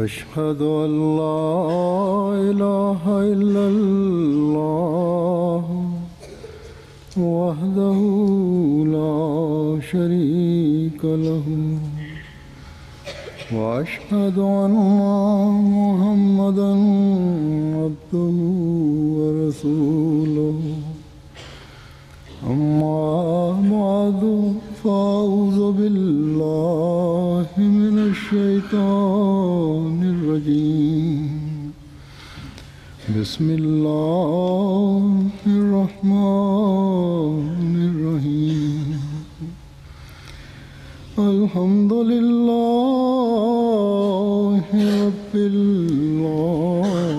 أشهد أن لا إله إلا الله وحده لا شريك له وأشهد أن محمدا عبده ورسوله أما بعد فأعوذ بالله من الشيطان الرجيم بسم الله الرحمن الرحيم الحمد لله رب العالمين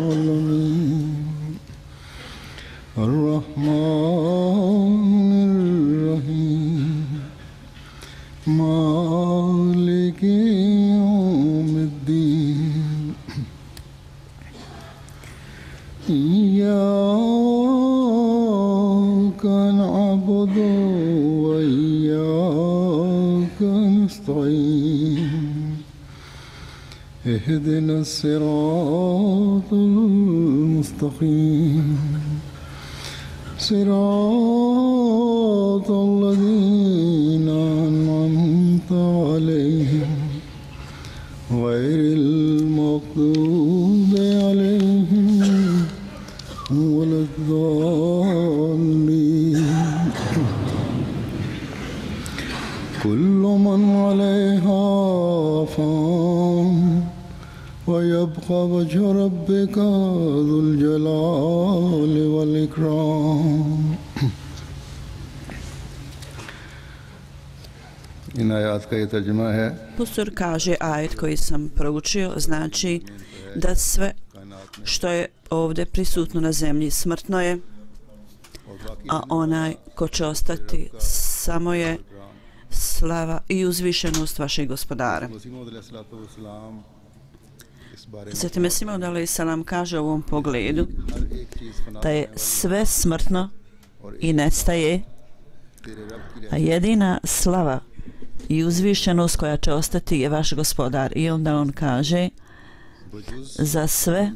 الرحمن الرحيم مالك يوم الدين إياك نعبد وإياك نستعين اهدنا الصراط المستقيم صراط الذين أنعمت عليهم غير المغضوب عليهم ولا الضالين كل من عليها فان ويبقى وجه ربك ذو الجلال والإكرام. इन आयात का ये तर्जुमा है Pustur kaže ajet koji sam proučio znači da sve što je ovdje prisutno na zemlji smrtno je, a onaj ko će ostati samo je slava i uzvišenost vašeg gospodara. Zatim Mesih Maud alejhi selam kaže u ovom pogledu da je sve smrtno i nestaje, a jedina slava i uzvišenost koja će ostati je vaš gospodar. I onda on kaže za sve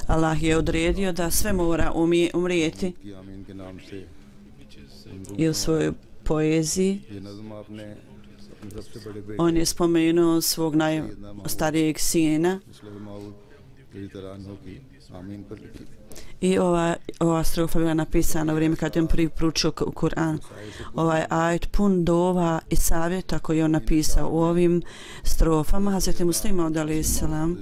Allah je odredio da sve mora umrijeti i u svojoj poeziji on je spomenuo svog najstarijeg sina i ova strofa bila napisana u vrijeme kad je on prvi proučio Kur'an. Ovaj ajet pun dova i savjeta koji je on napisao u ovim strofama. Hazreti Muslima Maud alejhi selam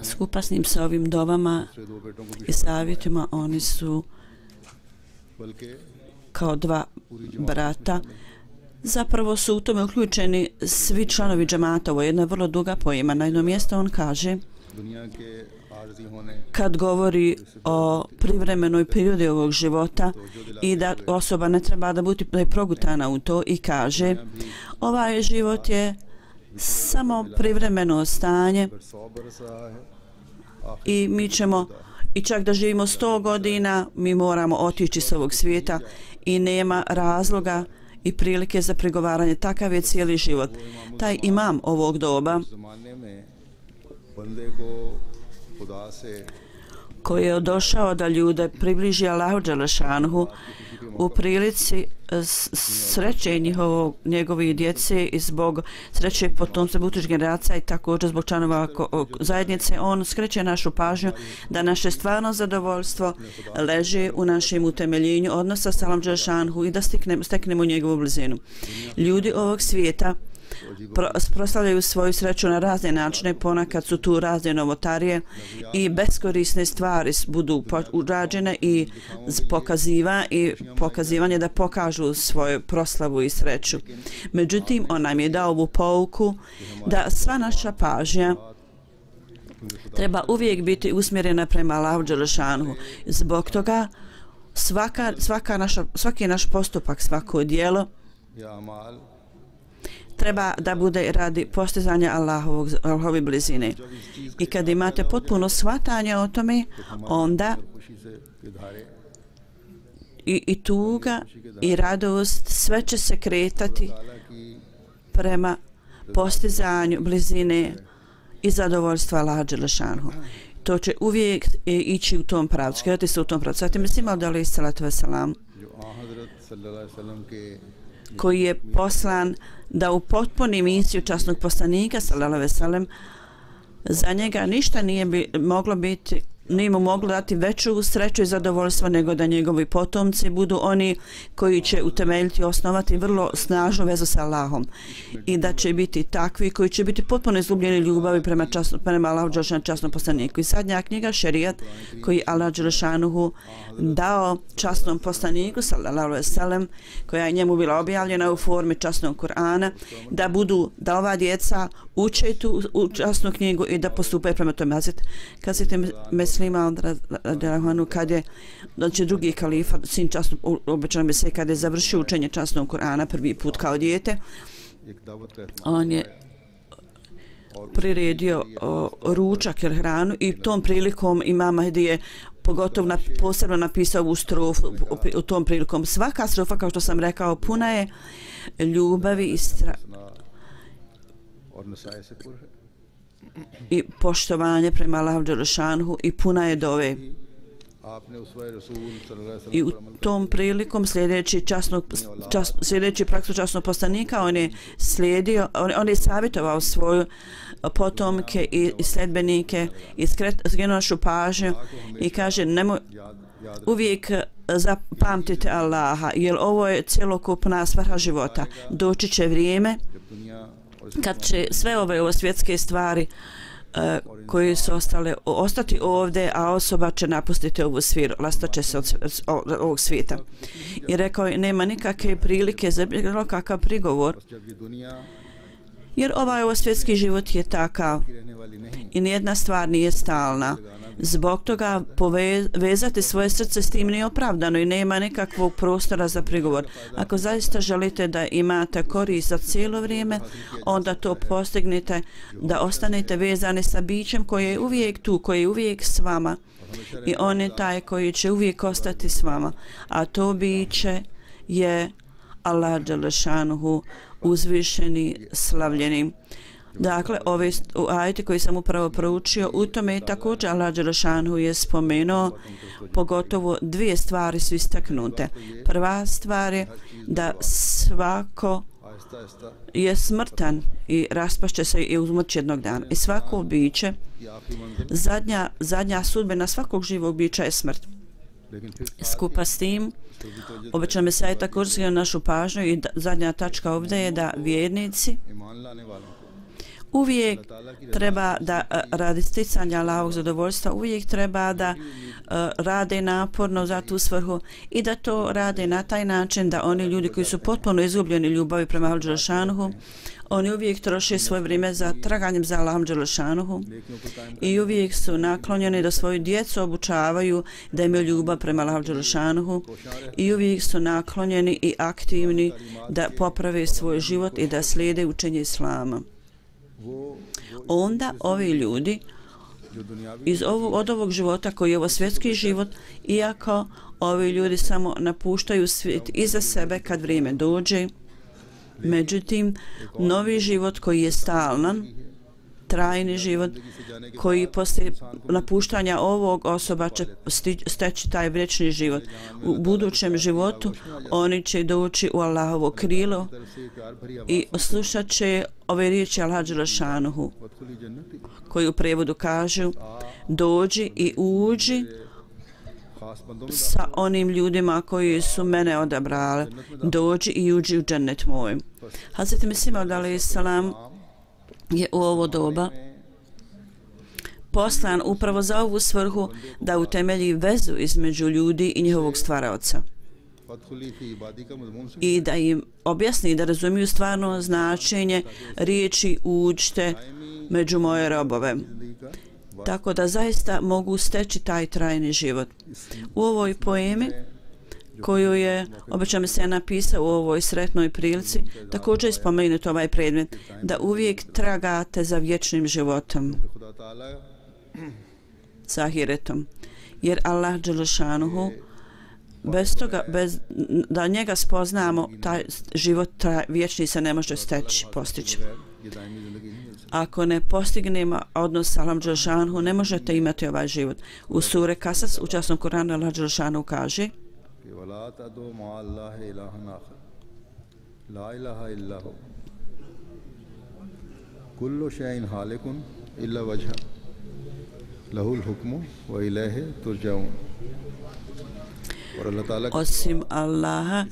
skupa s njim sa ovim dovama i savjetima oni su kao dva brata. Zapravo su u tome uključeni svi članovi džemata. Ovo je jedna vrlo duga poema. Na jednom mjestu on kaže kad govori o privremenoj prirodi ovog života i da osoba ne treba da bude progutana u to i kaže ovaj život je samo privremeno stanje i mi ćemo i čak da živimo 100 godina mi moramo otići s ovog svijeta i nema razloga i prilike za pregovaranje. Takav je cijeli život. Taj imam ovog doba koji je došao da ljude približi Allahu dželešanhu u prilici sreće njegovih djece i zbog sreće potomstva budućih generacija i također zbog članova zajednice, on skreće našu pažnju da naše stvarno zadovoljstvo leži u našem utemeljenju odnosa sa Allahom dželešanhu i da steknemo njegovu blizinu. Ljudi ovog svijeta proslavljaju svoju sreću na razne načine, ponekad su tu razne novotarije i beskorisne stvari budu urađene i pokazivanje da pokažu svoju proslavu i sreću. Međutim, on nam je dao ovu pouku da sva naša pažnja treba uvijek biti usmjerena prema Allahu dželešanhu. Zbog toga svaki naš postupak, svako djelo treba da bude radi postizanja Allahove blizine. I kad imate potpuno shvatanje o tome, onda i tuga i radost sve će se kretati prema postizanju blizine i zadovoljstva Allaha dželešanhu. To će uvijek ići u tom pravcu, kretati se u tom pravcu. Zatim mislim alejhi salatu vesselam, koji je poslan da upotpuni misiju časnog poslanika sallallahu alejhi ve sellem, za njega ništa nije nije mu moglo dati veću sreću i zadovoljstvo nego da njegovi potomci budu oni koji će utemeljiti, osnovati vrlo snažnu vezu sa Allahom i da će biti takvi koji će biti potpuno izgubljeni ljubavi prema Allahu dželešanuhu, časnom poslaniku. I zadnja knjiga šerijat koji Allah dželešanuhu dao časnom poslaniku sallallahu alejhi ve sellem, koja je njemu bila objavljena u formi časnog Kur'ana, da ova djeca uče tu časnu knjigu i da postupaju prema tome. Muslima kad je drugi kalifa, sin časnog, obećano bi se, kad je završio učenje časnog Kur'ana prvi put kao dijete, on je priredio ručak ili hranu i tom prilikom Imam Mahdi je pogotovo posebno napisao u strofu u tom prilikom. Svaka strofa, kao što sam rekao, puna je ljubavi i poštovanje prema Allahu dželešanuhu i puna je dove. I u tom prilikom sljedeći praksu časnog poslanika on je savjetovao svoje potomke i sledbenike i skrenuo našu pažnju i kaže uvijek zapamtite Allaha, jer ovo je cjelokupna svrha života. Doći će vrijeme kad će sve ove svjetske stvari koje su ostati ovdje, a osoba će napustiti ovu sferu, lastaće se od ovog svijeta. I rekao je, nema nikakve prilike za bilo kakav prigovor, jer ovo svjetski život je takav i nijedna stvar nije stalna. Zbog toga vezati svoje srce s tim nije opravdano i nema nekakvog prostora za prigovor. Ako zaista želite da imate korist za cijelo vrijeme, onda to postignite da ostanete vezani sa bićem koji je uvijek tu, koji je uvijek s vama i on je taj koji će uvijek ostati s vama. A to biće je Allah dželešanuhu, uzvišeni, slavljeni. Dakle, ove ajete koji sam upravo proučio, u tome je također Allah dželešanuhu je spomenuo, pogotovo dvije stvari su istaknute. Prva stvar je da svako je smrtan i raspašće se i uzmrće jednog dana. I svako biće, zadnja sudbina svakog živog bića je smrt. Skupa s tim, obećano mi se je također skrenuo našu pažnju i zadnja tačka ovdje je da vjernici uvijek treba da radi sticanja Allahovog zadovoljstva, uvijek treba da rade naporno za tu svrhu i da to rade na taj način da oni ljudi koji su potpuno izgubljeni ljubavi prema Allahu dželešanuhu, oni uvijek troše svoje vrijeme za traganjem za Allahom dželešanuhu i uvijek su naklonjeni da svoju djecu obučavaju da imaju ljubav prema Allahom dželešanuhu i uvijek su naklonjeni i aktivni da poprave svoj život i da slijede učenje Islama. Onda ovi ljudi od ovog života koji je ovo svjetski život, iako ovi ljudi samo napuštaju svijet iza sebe kad vrijeme dođe, međutim novi život koji je stalan, trajni život koji poslije napuštanja ovog osoba će steći taj vječni život. U budućem životu oni će doći u Allahovo krilo i slušat će ove riječi Allaha dželešanuhu koji u prevodu kažu: dođi i uđi sa onim ljudima koji su mene odabrali, dođi i uđi u džennet moj. Hazreti Mesih Maud alejhi selam je u ovo doba poslan upravo za ovu svrhu da utemelji vezu između ljudi i njihovog stvaraoca i da im objasni da razumiju stvarno značenje riječi uđite među moje robove, tako da zaista mogu steći taj trajni život. U ovoj poemi koju je obećan Mesija napisao u ovoj sretnoj prilici, također je spomenut ovaj predmet, da uvijek tragate za vječnim životom, sa ahiretom. Jer Allah dželešanuhu, bez toga, da njega spoznamo, taj život vječni se ne može postići. Ako ne postignemo odnos sa Allahom dželešanuhu, ne možete imati ovaj život. U sure Kasas, u časnom Kuranu, Allah dželešanuhu kaže: kullu shay'in halikun illa wajha lahul hukmu wa ilayhi turja'un. Osim Allaha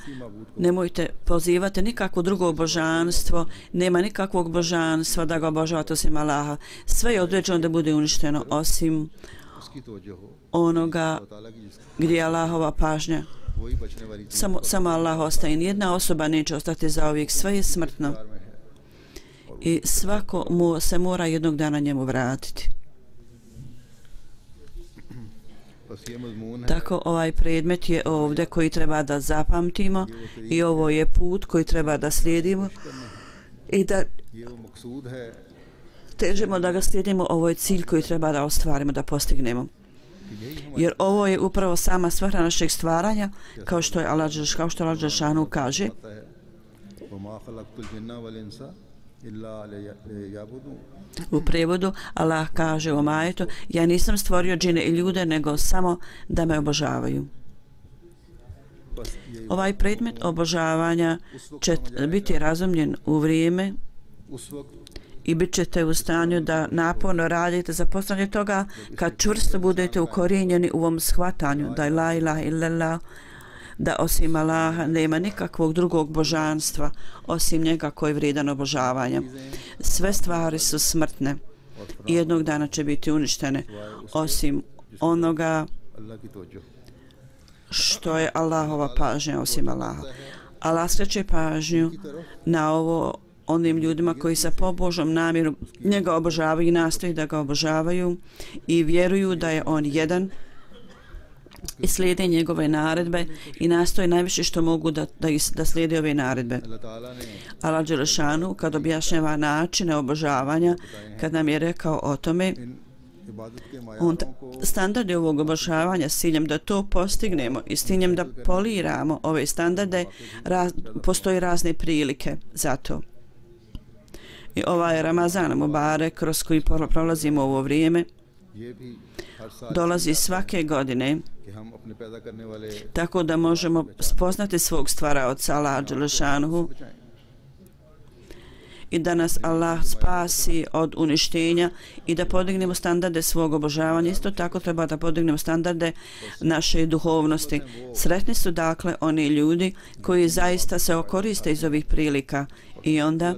nemojte pozivati nikakvo drugo božanstvo, nema nikakvog božanstva da ga obožavate osim Allaha. Sve je određeno da bude uništeno osim onoga gdje je Allahova pažnja. Samo Allah ostaje. Nijedna osoba neće ostati zauvijek. Sve je smrtno. I svako se mora jednog dana njemu vratiti. Tako ovaj predmet je ovdje koji treba da zapamtimo i ovo je put koji treba da slijedimo i da težimo da ga slijedimo. Ovo je cilj koji treba da ostvarimo, da postignemo. Jer ovo je upravo sama svrha našeg stvaranja, kao što Allah dželešanu kaže: u prijevodu Allah kaže u majetu: ja nisam stvorio džine i ljude nego samo da me obožavaju. Ovaj predmet obožavanja će biti razumljen u vrijeme i bit ćete u stanju da naporno radite za postanje toga kad čvrsto budete ukorijenjeni u ovom shvatanju da je la ilaha illallah, da osim Allaha nema nikakvog drugog božanstva osim njega koji je vrijedan obožavanja. Sve stvari su smrtne i jednog dana će biti uništene osim onoga što je Allahova pažnja, osim Allaha. Allah skreće pažnju na ovo onim ljudima koji sa pobožnom namjerom njega obožavaju i nastoji da ga obožavaju i vjeruju da je on jedan i slijede njegove naredbe i nastoje najviše što mogu da slijede ove naredbe. Allah dželešanu kad objašnjava načine obožavanja, kad nam je rekao o tome, on standarde ovog obožavanja s ciljem da to postignemo i s ciljem da poliramo ove standarde, postoji razne prilike za to. I ovaj Ramazan Mubarek kroz koji prolazimo ovo vrijeme dolazi svake godine, tako da možemo spoznati svog stvaraoca Allaha dželešanuhu i da nas Allah spasi od uništenja i da podignemo standarde svog obožavanja. Isto tako treba da podignemo standarde naše duhovnosti. Sretni su dakle oni ljudi koji zaista se koriste iz ovih prilika i onda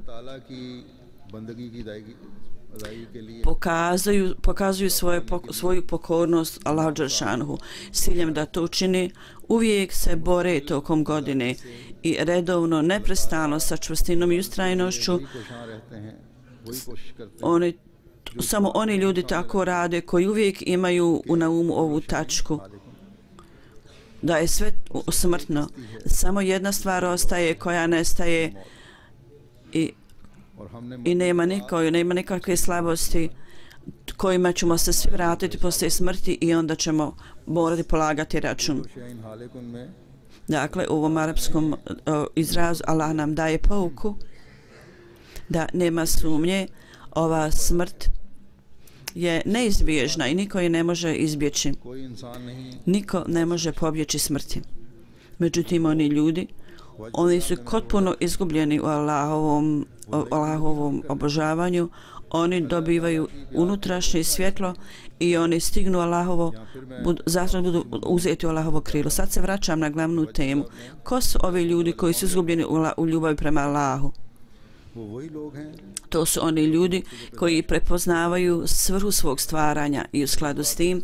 pokazuju svoju pokornost Allahu dželešanuhu. S ciljem da to učini, uvijek se bore tokom godine i redovno, neprestano sa čvrstinom i ustrajnošću. Samo oni ljudi tako rade koji uvijek imaju na umu ovu tačku da je sve smrtno. Samo jedna stvar ostaje koja nestaje i nema nikakve slabosti kojima ćemo se svi vratiti poslije smrti i onda ćemo morati polagati račun. Dakle, u ovom arapskom izrazu Allah nam daje pouku da nema sumnje, ova smrt je neizbježna i niko je ne može izbjeći. Niko ne može pobjeći smrti. Međutim, oni ljudi, oni su potpuno izgubljeni u Allahovom obožavanju, oni dobivaju unutrašnje svjetlo i oni stignu Allahovo, zato budu uzeti u Allahovo krilo. Sad se vraćam na glavnu temu. Ko su ovi ljudi koji su izgubljeni u ljubavi prema Allahu? To su oni ljudi koji prepoznavaju svrhu svog stvaranja i u skladu s tim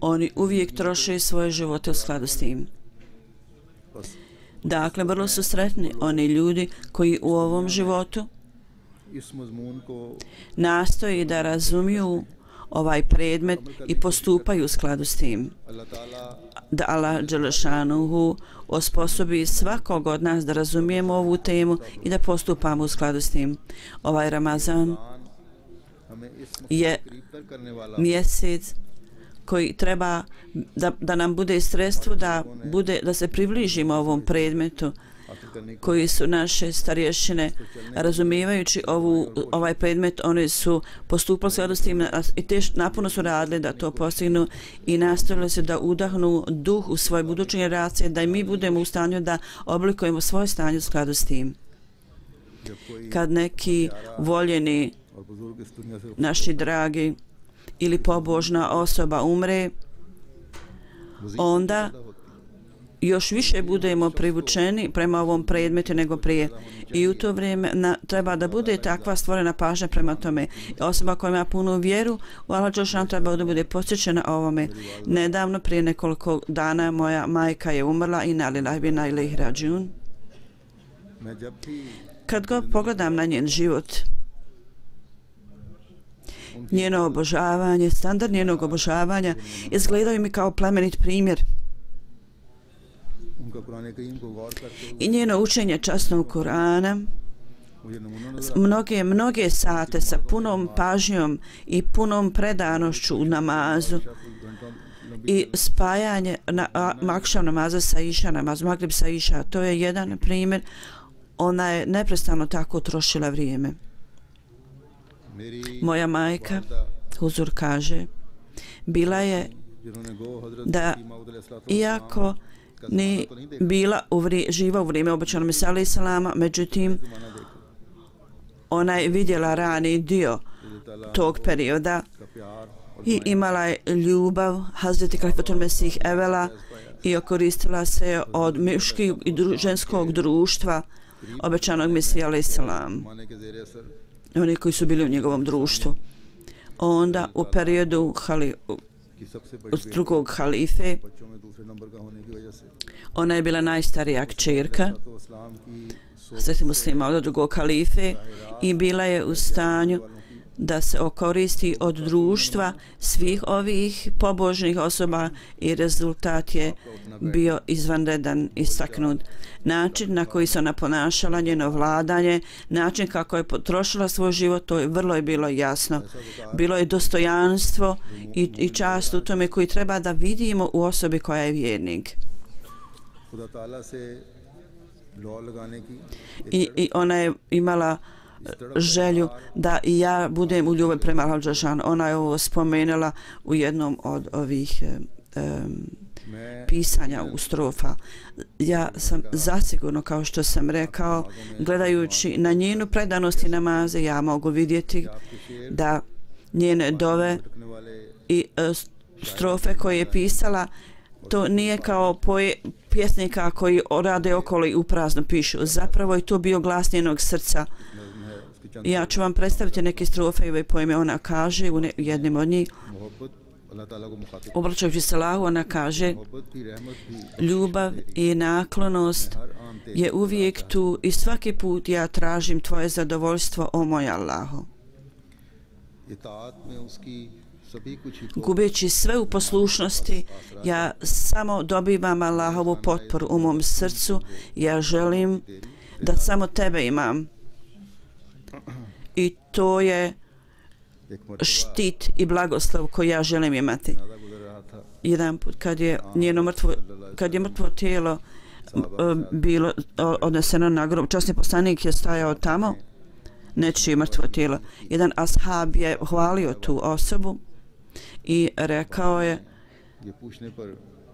oni uvijek troše svoje živote u skladu s tim. Dakle, vrlo su sretni oni ljudi koji u ovom životu nastoji da razumiju ovaj predmet i postupaju u skladu s tim. Da Allah dželešanuhu osposobi svakog od nas da razumijemo ovu temu i da postupamo u skladu s tim. Ovaj Ramazan je mjesec koji treba da nam bude sredstvo da se približimo ovom predmetu koji su naše starješine razumijevajući ovaj predmet, oni su postupali s tim i napuno su radili da to postignu i nastavili se da udahnu duh u svoje buduće generacije, da i mi budemo u stanju da oblikujemo svoje stanje u skladu s tim. Kad neki voljeni, naši dragi ili pobožna osoba umre, onda još više budemo privučeni prema ovom predmetu nego prije. I u to vrijeme treba da bude takva stvorena pažnja prema tome. Osoba koja ima punu vjeru u Allah dželešanu treba da bude posjećena ovome. Nedavno, prije nekoliko dana, moja majka je umrla i inna lillahi wa inna ilaihi rađiun. Kad god pogledam na njen život, njeno obožavanje, standard njenog obožavanja izgledaju mi kao plemenit primjer. I njeno učenje časnog Kur'ana, mnoge sate sa punom pažnjom i punom predanošću u namazu i spajanje akšam namaza sa iša, namazu Magrib sa iša, to je jedan primjer. Ona je neprestano tako trošila vrijeme. Moja majka, Huzur kaže, bila je da iako ni bila živa u vrijeme obećanog Mesija alejhi selama, međutim ona je vidjela rani dio tog perioda i imala je ljubav Hazreti Kalifatul Mesih Evela i okoristila se od muškog i ženskog društva obećanog Mesija alejhi selam, oni koji su bili u njegovom društvu. Onda u periodu drugog halife, ona je bila najstarija kćerka Hazreti Muslima od drugog halife i bila je u stanju da se okoristi od društva svih ovih pobožnih osoba i rezultat je bio izvanredan, istaknut. Način na koji se ona ponašala, njeno vladanje, način kako je potrošila svoj život, to je vrlo je bilo jasno. Bilo je dostojanstvo i čast u tome koji treba da vidimo u osobi koja je vjernik. I ona je imala želju da i ja budem u ljubavi prema Allahu dželešanu. Ona je ovo spomenula u jednom od ovih pisanja u strofa. Ja sam zasigurno, kao što sam rekao, gledajući na njenu predanost i namaze, ja mogu vidjeti da njene dove i strofe koje je pisala, to nije kao pjesnika koji rade okolo i uprazno pišu. Zapravo je to bio glas njenog srca. Ja ću vam predstaviti neke strofe i ove pojme. Ona kaže u jednim od njih, obraćajući se Allahu, ona kaže: ljubav i naklonost je uvijek tu i svaki put ja tražim tvoje zadovoljstvo, o moj Allahu. Gubeći sve u poslušnosti, ja samo dobivam Allahovu potporu u mom srcu. Ja želim da samo tebe imam. I to je štit i blagoslov koji ja želim imati. Jedan put kad je mrtvo tijelo bilo odneseno na grob, časni poslanik je stajao tamo, nečije mrtvo tijelo. Jedan ashab je hvalio tu osobu i rekao je: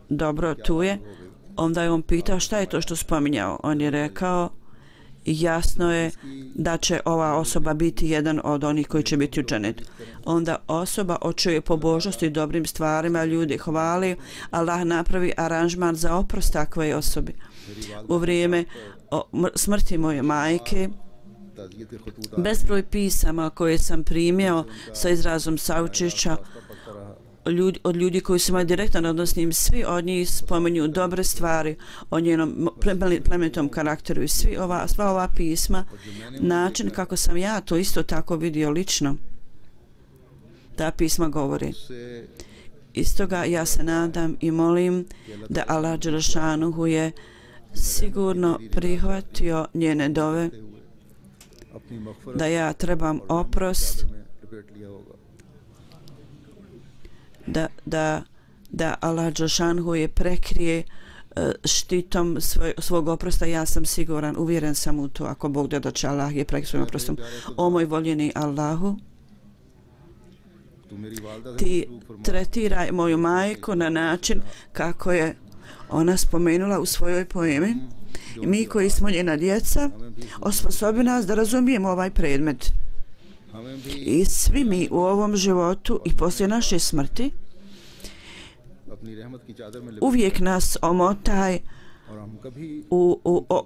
dobro, tu je. Onda je on pitao šta je to što spominjao. On je rekao: jasno je da će ova osoba biti jedan od onih koji će biti u dženetu. Onda osoba očuje pobožnosti i dobrim stvarima, ljudi hvali, Allah napravi aranžman za oprost takvoj osobi. U vrijeme smrti moje majke, bezbroj pisama koje sam primio sa izrazom saučešća od ljudi koji su imali direktan odnos s njim, svi od njih spomenju dobre stvari o njenom plemenitom karakteru i sva ova pisma, način kako sam ja to isto tako vidio lično, ta pisma govori. उससे Istoga ja se nadam i molim da Allah Đelešanuhu je sigurno prihvatio njene dove, अपनी मग़फ़िरत da ja trebam oprost, में लपेट लिया होगा। da Allah Đelešanuhu je prekrije štitom svog oprosta. Ja sam siguran, uvjeren sam u to, ako Bog da će Allah je prekrije svojim oprostom. O moj voljeni Allahu, तू मेरी वालदा से ti मसरूफ़ फरमा tretiraj moju majku na način kako je ona spomenula u svojoj poemi. I mi koji smo njena djeca, osposobi nas da razumijemo ovaj predmet. हमें भी I svi mi u ovom životu i poslije naše smrti अपनी रहमत की चादर में uvijek nas omotaj और हम कभी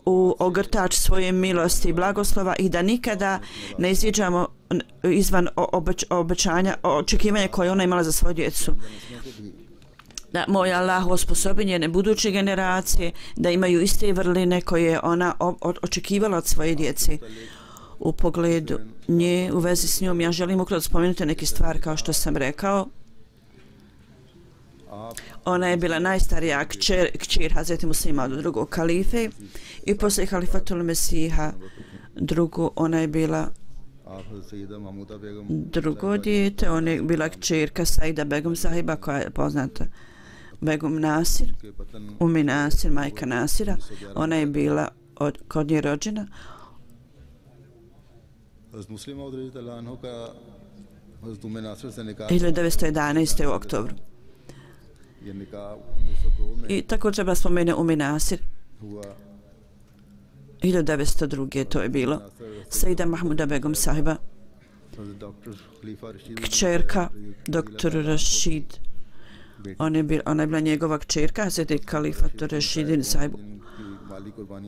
u ogrtač svoje milosti i blagoslova i da nikada ne iziđemo izvan obećanja, očekivanja koje ona imala za svoju djecu. Da moj Allah osposobi njene buduće generacije da imaju iste vrline koje je ona očekivala od svoje djece. U pogledu nje, u vezi s njom, ja želim ukratko spomenuti neke stvari kao što sam rekao. Ona je bila najstarija kćer Hazreti Muslima od drugog kalife i poslije halifatul Mesiha drugu, ona je bila drugo dijete, ona je bila kćerka Saida Begum Sahiba koja je poznata Begum Nasir, Umi Nasir, majka Nasira. Ona je bila kod nje rođena. 1911. u oktobru. I tako treba spomene Umi Nasir. 1902. to je bilo. Saida Mahmuda Begum Sahiba, kćerka doktoru Rašid. Ona je bila njegova kćerka, Hazreti Kalifatu Rašidin Sahibu.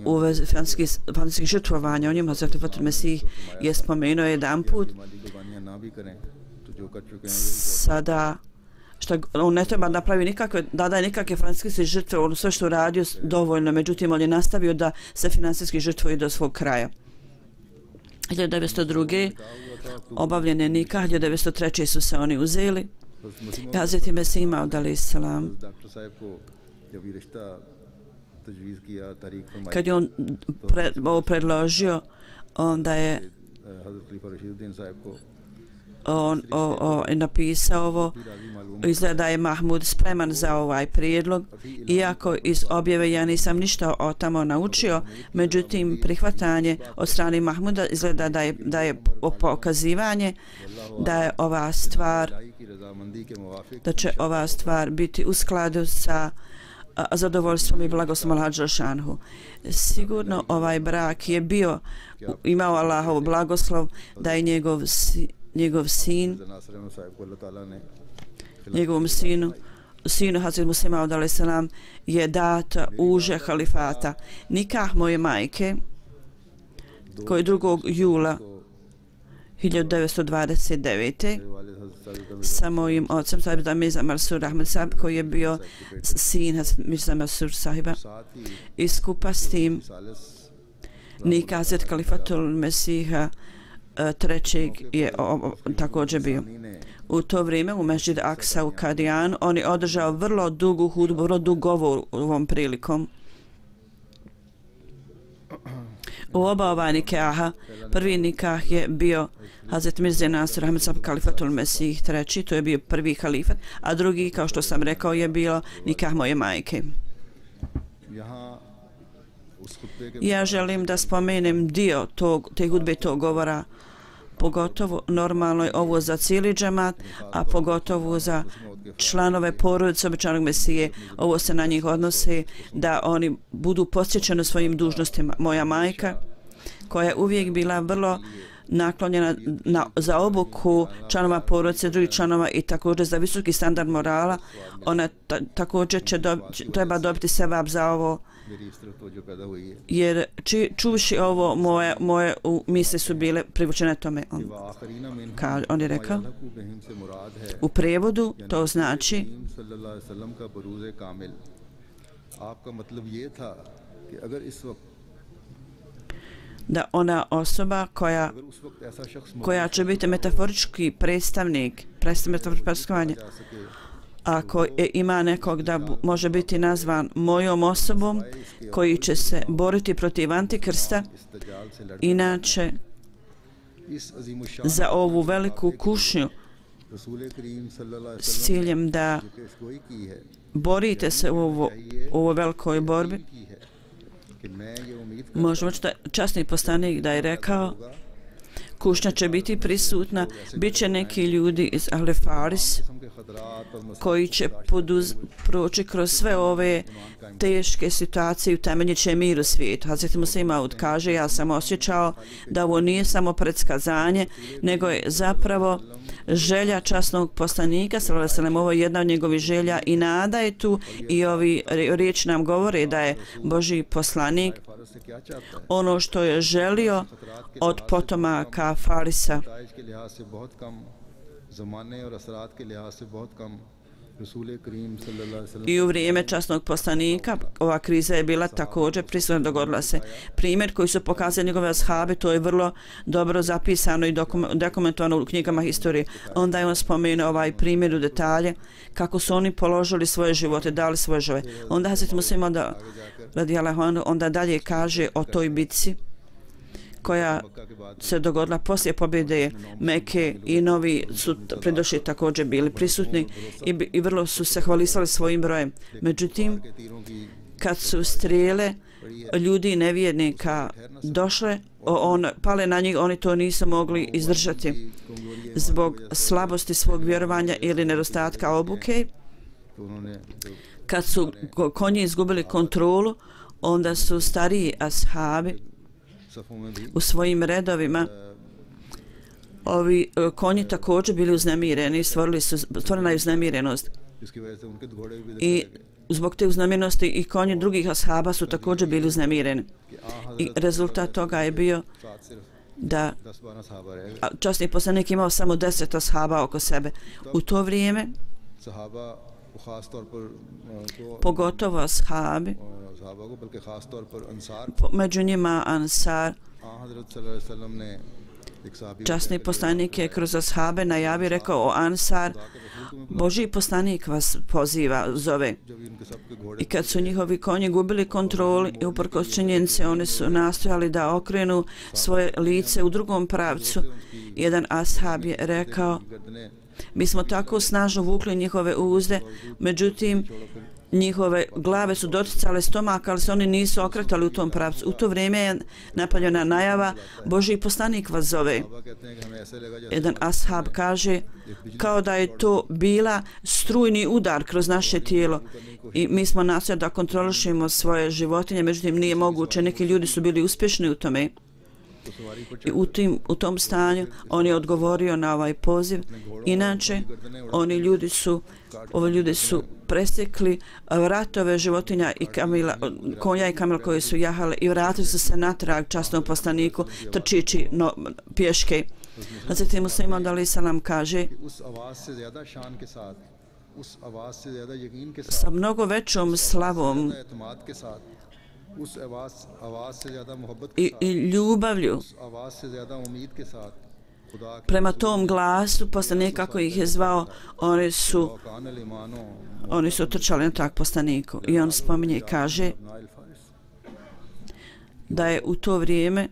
U vezi francuskih žrtvovanja o njima Hazreti Fatul Mesih je spomenuo jedan put. Sada što on ne treba napravi nikakve, da daje nikakve financijske žrtve, on sve što radio dovoljno, međutim on je nastavio da se financijski žrtvuje do svog kraja. 1902. obavljen je nikah, 1903. su se oni uzeli. Hazreti Mesih Maud alejhi selam, kad je on predložio, onda je on napisao ovo. Izgleda da je Mahmud spreman za ovaj prijedlog, iako iz objave ja nisam ništa o tamo naučio, međutim prihvatanje od strane Mahmuda izgleda da je pokazivanje da je ova stvar, da će ova stvar biti u skladu sa zadovoljstvom i blagoslovom Allaha dželešanohu. Sigurno ovaj brak je imao Allahov blagoslov, da je njegovom sinu Hazreti Muslima Maud alejhi selam je dat uže halifata. Nikah moje majke koji 2. jula 1929. sa mojim ocem Sajbida Mirza Mansur Ahmed Sahib, koji je bio sin Mirza Mansur Sahiba, i skupa s tim nikah Hazreti Kalifatul Mesiha trećeg je također bio. U to vrijeme u Mesdžid Aksa u Kadijanu on je održao vrlo dugu hudbu, vrlo dug govor ovom prilikom. U oba ova nikaha, prvi nikah je bio Hazret Mirza Nasir Ahmed Sahib Kalifatul Mesih treći, to je bio prvi halifat, a drugi, kao što sam rekao, je bilo nikah moje majke. Ja želim da spomenem dio te hudbe, tog govora, pogotovo normalno je ovo za cijeli džemat, a pogotovo za članove porodice obećanog Mesije. Ovo se na njih odnose da oni budu posjećeni svojim dužnostima. Moja majka, koja je uvijek bila vrlo naklonjena za obuku članova porodice, drugih članova i također za visoki standard morala, ona također treba dobiti sevap za ovo, jer čuši ovo moje misli su bile privučene tome. On je rekao u prijevodu, to znači da ona osoba koja अगर उस वक्त ऐसा शख्स koja će biti metaforički predstavnik metaforičkovanja, जा सके ako ima nekog da može biti nazvan mojom osobom koji će se boriti protiv Antikrista, इस दज्जाल से लड़ inače इस अजीमुशान za ovu veliku kušnju रसूल करीम सल्लल्लाहु अलैहि s ciljem da वसल्लम पेश गोई की है borite se u ovoj velikoj borbi. की है कि मैं ये उम्मीद Možemo čuti časni poslanik da je rekao kušnja će biti prisutna, bit će neki ljudi iz Ahle Faris किस्म के खतरात और मसले koji će proći kroz sve ove teške situacije i utemeljit će mir u svijetu. Hazret Muslim Maud kaže, ja sam osjećao da ovo nije samo predskazanje, nego je zapravo želja časnog poslanika, sallallahu alejhi ve sellem, ovo je jedna od njegovih želja i nada je tu i ovi riječi nam govore da je Božji poslanik फारस से क्या चाहता है ono što je želio od potomaka Farisa. नताइज के लिहाज से बहुत कम ज़माने और असरात के लिहाज से बहुत कम रसूल करीम सल्लल्लाहु अलैहि वसल्लम I u vrijeme časnog poslanika ova kriza je bila također prisutna, dogodila se. Primjer koji su pokazali njegove ashabe, to je vrlo dobro zapisano i dokumentovano u knjigama historije. Onda je on spomenuo ovaj primjer u detalje kako su oni položili svoje živote, dali svoje živote. Onda Hazret Muslim radijallahu anhu onda dalje kaže o toj bitci koja se dogodila poslije pobjede Mekke i novi su pridošli također bili prisutni i vrlo su se hvalisali svojim brojem. Međutim, के तीरों की kad su strijele ljudi nevjernika došle, pale na njih, oni to nisu mogli izdržati zbog slabosti svog vjerovanja ili nedostatka obuke. तो उन्होंने जो Kad su konji izgubili kontrolu, onda su stariji ashabi सफ़ों में भी u svojim redovima ovi konji također bili uznemireni, stvorena je uznemirenost. जिसकी वजह से उनके घोड़े भी I zbog te uznemirenosti i konji drugih ashaba su također bili uznemireni. I rezultat toga je bio सात से da 10-12 सहाबा रह गए časni poslanik imao samo 10 ashaba oko sebe. U to vrijeme, सहाबा को ख़ास तौर पर को pogotovo ashabi, सहाबा को बल्कि ख़ास तौर पर अंसार među njima Ansar, हज़रत सल्लल्लाहु अलैहि वसल्लम ने एक सहाबी časni poslanik je kroz ashabe najavio, rekao o Ansar, Božji poslanik vas poziva, zove. जब इनके सबके घोड़े I kad su njihovi konji gubili kontrolu i uprkos činjenici, oni su nastojali da okrenu svoje lice u drugom pravcu. Jedan ashab je rekao, गर्दनें mi smo tako snažno vukli njihove uzde, međutim, njihove glave su doticale stomak, ali se oni nisu okretali u tom pravcu. U to vrijeme je napaljena najava, Božji poslanik vas zove. सहाबा कहते हैं कि हमें ऐसे लगा जैसे Jedan ashab kaže, kao da je to bila strujni udar kroz naše tijelo i mi smo nastojali da kontrolišemo svoje životinje, međutim nije moguće, neki ljudi su bili uspješni u tome. तो सवारी पर I u tom stanju on je odgovorio na ovaj poziv. Inače, ovi ljudi su presjekli vratove životinja i konja i kamila koji su jahali i vratili su se natrag časnom poslaniku trčići pješke. Hazreti Muslim Maud alejhi selam kaže, उस आवाज़ से ज़्यादा शान के साथ उस आवाज़ से ज़्यादा यकीन के sa साथ mnogo većom slavom एतमाद के साथ उस आवाज़ से ज़्यादा मोहब्बत के i साथ ljubavlju उस आवाज़ से ज़्यादा उम्मीद के साथ खुदा के prema tom glasu poslanik kako ih je zvao, oni su trčali na tak poslaniku. I on spominje i kaže da je u to vrijeme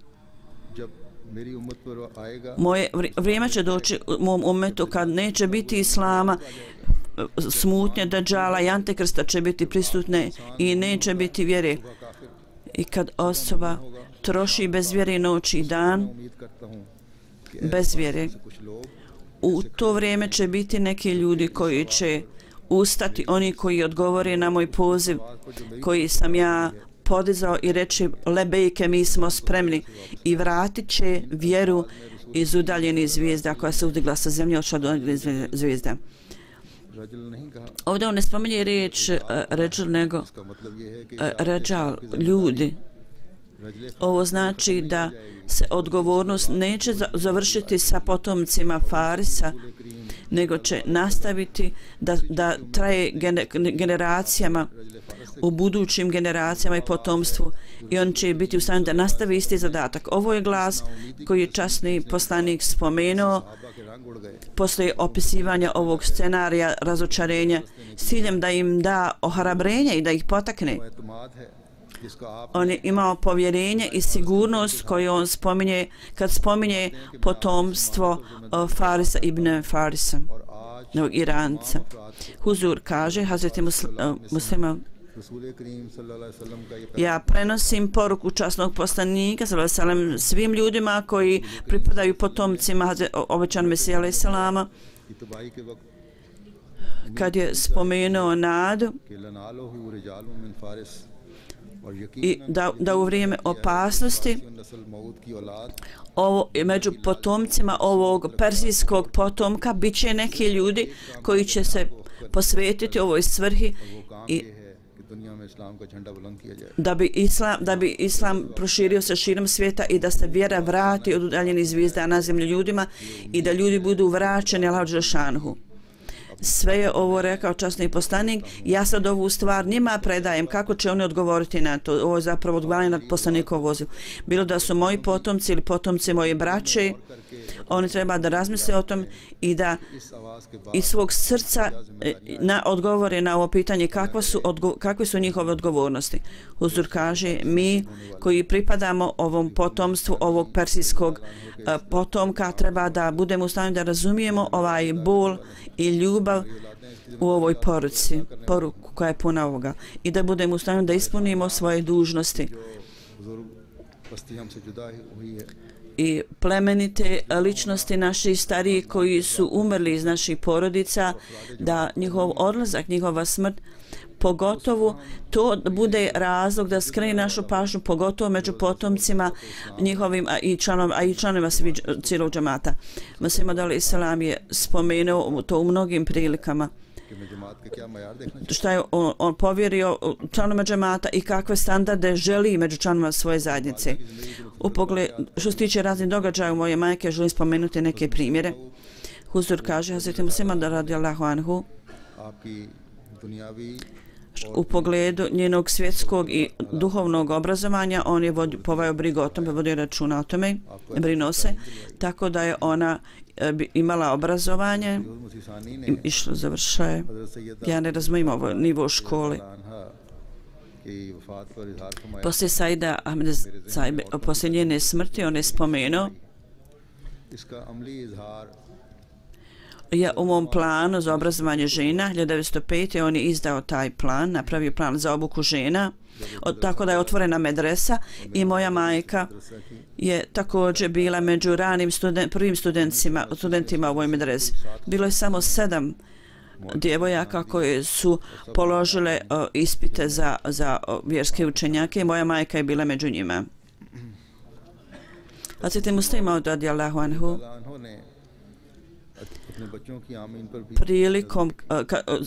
moje vrijeme će doći u mom umetu kad neće biti islama, smutnje Dajjala i Antikrista će biti prisutne i neće biti vjere. I kad osoba troši bez vjere noć i dan, bez vjere, u to vrijeme će biti neki ljudi koji će ustati, oni koji odgovore na moj poziv koji sam ja podizao i reći lebejke, mi smo spremni, i vratit će vjeru iz udaljenih zvijezda koja se udigla sa zemlje, odšla do zvijezda. Ovdje on ne spominje riječ ređal, nego ređal, ljudi. Ovo znači da se odgovornost neće završiti sa potomcima Farisa, nego će nastaviti da traje generacijama u budućim generacijama i potomstvu i on će biti u stanju da nastavi isti zadatak. Ovo je glas koji je časni poslanik spomenuo posle opisivanja ovog scenarija razočarenja s ciljem da im da ohrabrenje i da ih potakne. On je imao povjerenje i sigurnost koju on spominje kad spominje potomstvo Farisa ibn Farisa, Iranca. Huzur kaže, Hazreti Muslima, ja prenosim poruku časnog poslanika sallallahu alejhi ve sellem svim ljudima koji pripadaju potomcima obećanog Mesija alejhi selama, kad je spomenuo nadu i da u vrijeme opasnosti među potomcima ovog persijskog potomka bit će neki ljudi koji će se posvetiti ovoj svrhi i da bi islam proširio se širom svijeta i da se vjera vrati od udaljenih zvijezda na zemlju ljudima i da ljudi budu vraćeni Allahu dželle šanuhu. Sve je ovo rekao časni poslanik. Ja sad ovu stvar njima predajem. Kako će oni odgovoriti na to? Ovo je zapravo odgovaranje na poslanikov poziv. Bilo da su moji potomci ili potomci moje braće, oni treba da razmisle o tom i da iz svog srca odgovore na ovo pitanje kakve su njihove odgovornosti. Huzur kaže, mi koji pripadamo ovom potomstvu ovog persijskog potomka treba da budemo u stanju da razumijemo ovaj bol i ljubav u ovoj poruku koja je puna ovoga i da budemo u stanju da ispunimo svoje dužnosti i plemenite ličnosti naših starijih koji su umrli iz naših porodica, da njihov odlazak, njihova smrt pogotovo to bude razlog da skrene našu pažnju, pogotovo među potomcima njihovim i članovima cijelog džemata. Mesih Maud alejhi selam je spomenuo to u mnogim prilikama. Šta je on povjerio članovima džemata i kakve standarde želi među članovima svoje zajednice. U pogledu, što se tiče raznih događaja u moje majke, želim spomenuti neke primjere. Huzur kaže, Hazreti Muslima radijallahu anhu, u pogledu njenog svjetskog i duhovnog obrazovanja, on je poveo brigu o tome, vodio računa o tome, brinuo se, tako da je ona imala obrazovanje i išlo, završaje. Ja ne razumijem ovo nivo škole. Poslije Saida Ahmed Saibe, poslije njene smrti, on je spomenuo u mom planu za obrazovanje žena 1905. on je izdao taj plan, napravio plan za obuku žena, tako da je otvorena medresa i moja majka je također bila među ranim prvim studentima u ovoj medresi. Bilo je samo 7 djevojaka koje su položile ispite za vjerske učenjake i moja majka je bila među njima. Hazreti Muslima radijallahu anhu prilikom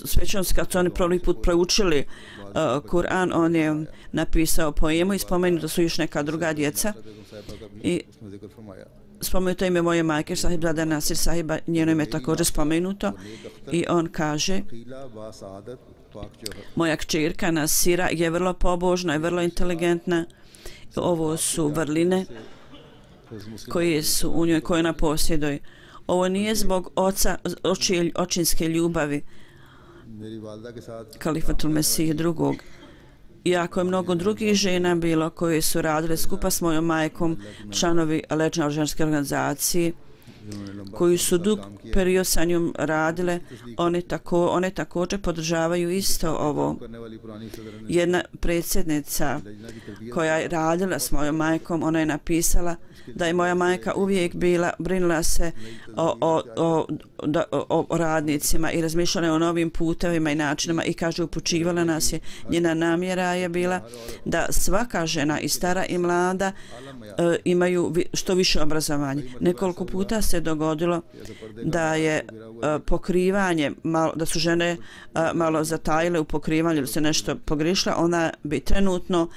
svećanosti kad su oni prvi put proučili Kur'an, on je napisao poemu i spomenuto su još neka druga djeca i spomenuto ime moje majke Sahib Zada Nasir Sahiba, njeno ime također spomenuto i on kaže, moja kćerka Nasira je vrlo pobožna i vrlo inteligentna. Ovo su vrline koje su u njoj, koje ona posjeduje. Ovo nije zbog očinske ljubavi Kalifatul Mesih drugog. Iako je mnogo drugih žena bilo koje su radile skupa s mojom majkom, članovi Leđna ženske organizacije, koji su dug period sa njom radile, one također podržavaju isto ovo. Jedna predsjednica koja je radila s mojom majkom, ona je napisala da je moja majka uvijek brinula se o radnicima i razmišljala o novim putevima i načinima i kaže, upućivala nas je. Njena namjera je bila da svaka žena, i stara i mlada, imaju što više obrazovanja. Nekoliko puta se dogodilo da je pokrivanje, da su žene malo zatajile u pokrivanju ili se nešto pogrišla, ona bi trenutno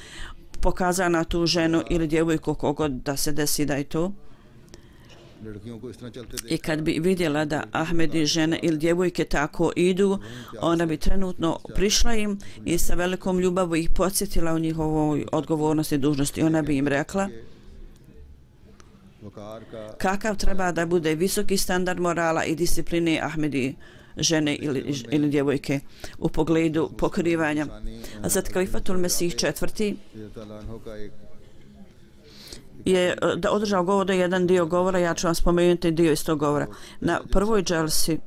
pokazala na tu ženu ili djevojku kogod da se desi da je to. लड़कियों को इस तरह चलते I kad bi vidjela da Ahmedi žene ili djevojke tako idu, ona bi trenutno prišla im i sa velikom ljubavom ih podsjetila u njihovoj odgovornosti i dužnosti. Ona bi im rekla वकार का kakav treba da bude visoki standard morala i discipline Ahmedi žene ili djevojke u pogledu pokrivanja. Hazrat Kalifatul Mesih IV je da održao govor, da jedan dio govora, ja ću vam spomenuti dio iz tog govora. Na prvoj dželsi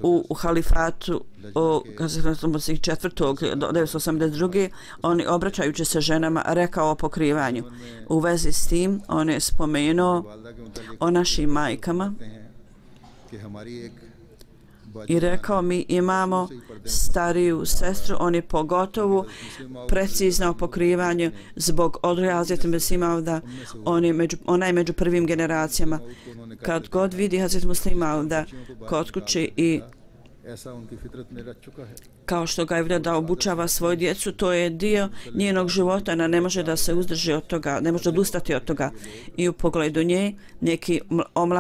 u halifatu Mesih IV. 1982. oni obraćajući se ženama rekao o pokrivanju. U vezi s tim on je spomenuo o našim majkama i rekao mi imamo stariju sestru, on je pogotovo precizno o pokrivanju zbog odgoja Hazreti Muslima da ona je među prvim generacijama. Kad god vidi Hazreti Muslima da kod kuće i kao što ga je vidio da obučava svoju djecu, to je dio njenog života, ona ne može da se uzdrži od toga, ne može odustati od toga. I u pogledu nje neki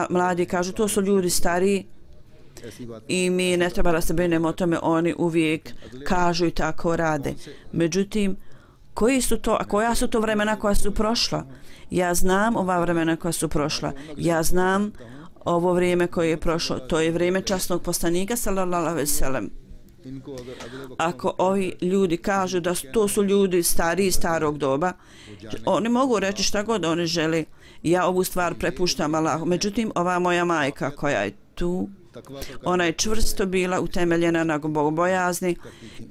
mladi kažu to su ljudi stariji i mi ne treba da se brinemo o tome, oni uvijek kažu i tako rade. Međutim, koja su to vremena koja su prošla? Ja znam ova vremena koja su prošla. Ja znam ovo vrijeme koje je prošlo. To je vrijeme časnog poslanika sallallahu alejhi ve sellem. Ako ovi ljudi kažu da to su ljudi stariji starog doba, oni mogu reći šta god oni žele. Ja ovu stvar prepuštam Allahu. Međutim, ova moja majka koja je tu, ona je čvrsto bila utemeljena na bogobojazni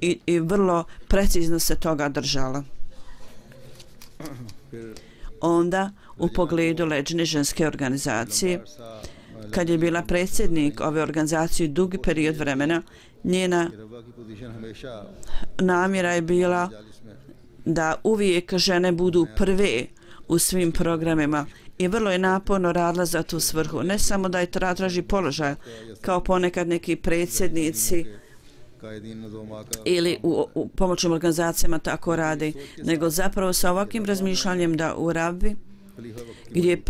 i vrlo precizno se toga držala. Onda u pogledu leđne ženske organizacije, kad je bila predsjednik ove organizacije dugi period vremena, njena namjera je bila da uvijek žene budu prve u svim programima i vrlo je naporno radila za tu svrhu. Ne samo da je traži položaj kao ponekad neki predsjednici ili u pomoćnim organizacijama tako rade, nego zapravo sa ovakvim razmišljanjem da u Rabbi gdje je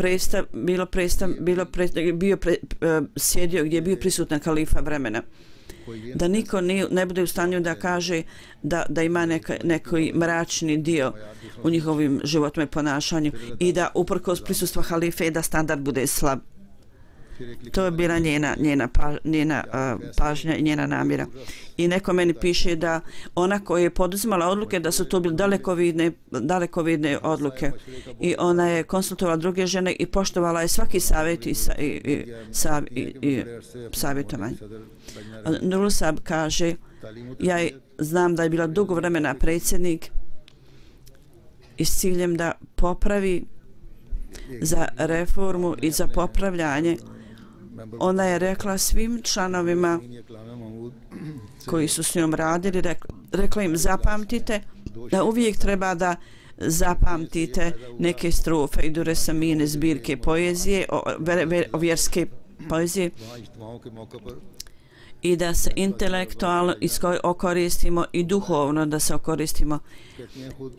sjedio, gdje je bio prisutan kalifa vremena, da niko ne bude u stanju da kaže da ima neki mračni dio u njihovim životima i ponašanju i da uprkos prisustva halife da standard bude slab. To je bila njena pažnja i njena namjera. I neko meni piše da ona koja je poduzimala odluke da su to bile dalekovidne odluke i ona je konsultovala druge žene i poštovala je svaki savjet i savjetovanje. Nurul Sab kaže, ja znam da je bila dugo vremena predsjednik i s ciljem da popravi za reformu i za popravljanje. Ona je rekla svim članovima koji su s njom radili, rekla im zapamtite da uvijek treba da zapamtite neke strofe i duresamine zbirke poezije, vjerske poezije i da se intelektualno okoristimo i duhovno da se okoristimo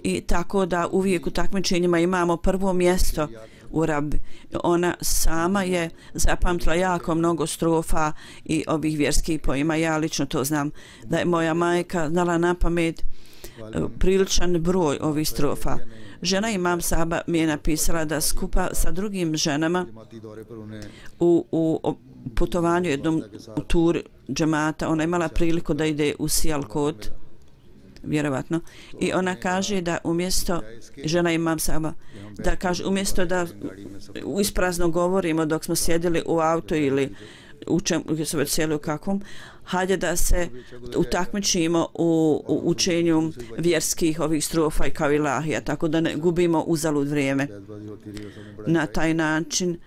i tako da uvijek u takmičenjima imamo prvo mjesto u Rabbi. Ona sama je zapamtila jako mnogo strofa i ovih vjerskih poema. Ja lično to znam da je moja majka znala na pamet priličan broj ovih strofa. Žena Imam Saba mi je napisala da skupa sa drugim ženama u putovanju jednom u tur džemata, ona je imala priliku da ide u Sijalkot, vjerovatno, i ona kaže da umjesto, žena Imam Saba, da kaže umjesto da isprazno govorimo dok smo sjedili u auto ili gdje su već sjeli u kakvom, hajde da se utakmičimo u učenju vjerskih ovih strofa i kao ilahija, tako da ne gubimo uzalud vrijeme. Na taj način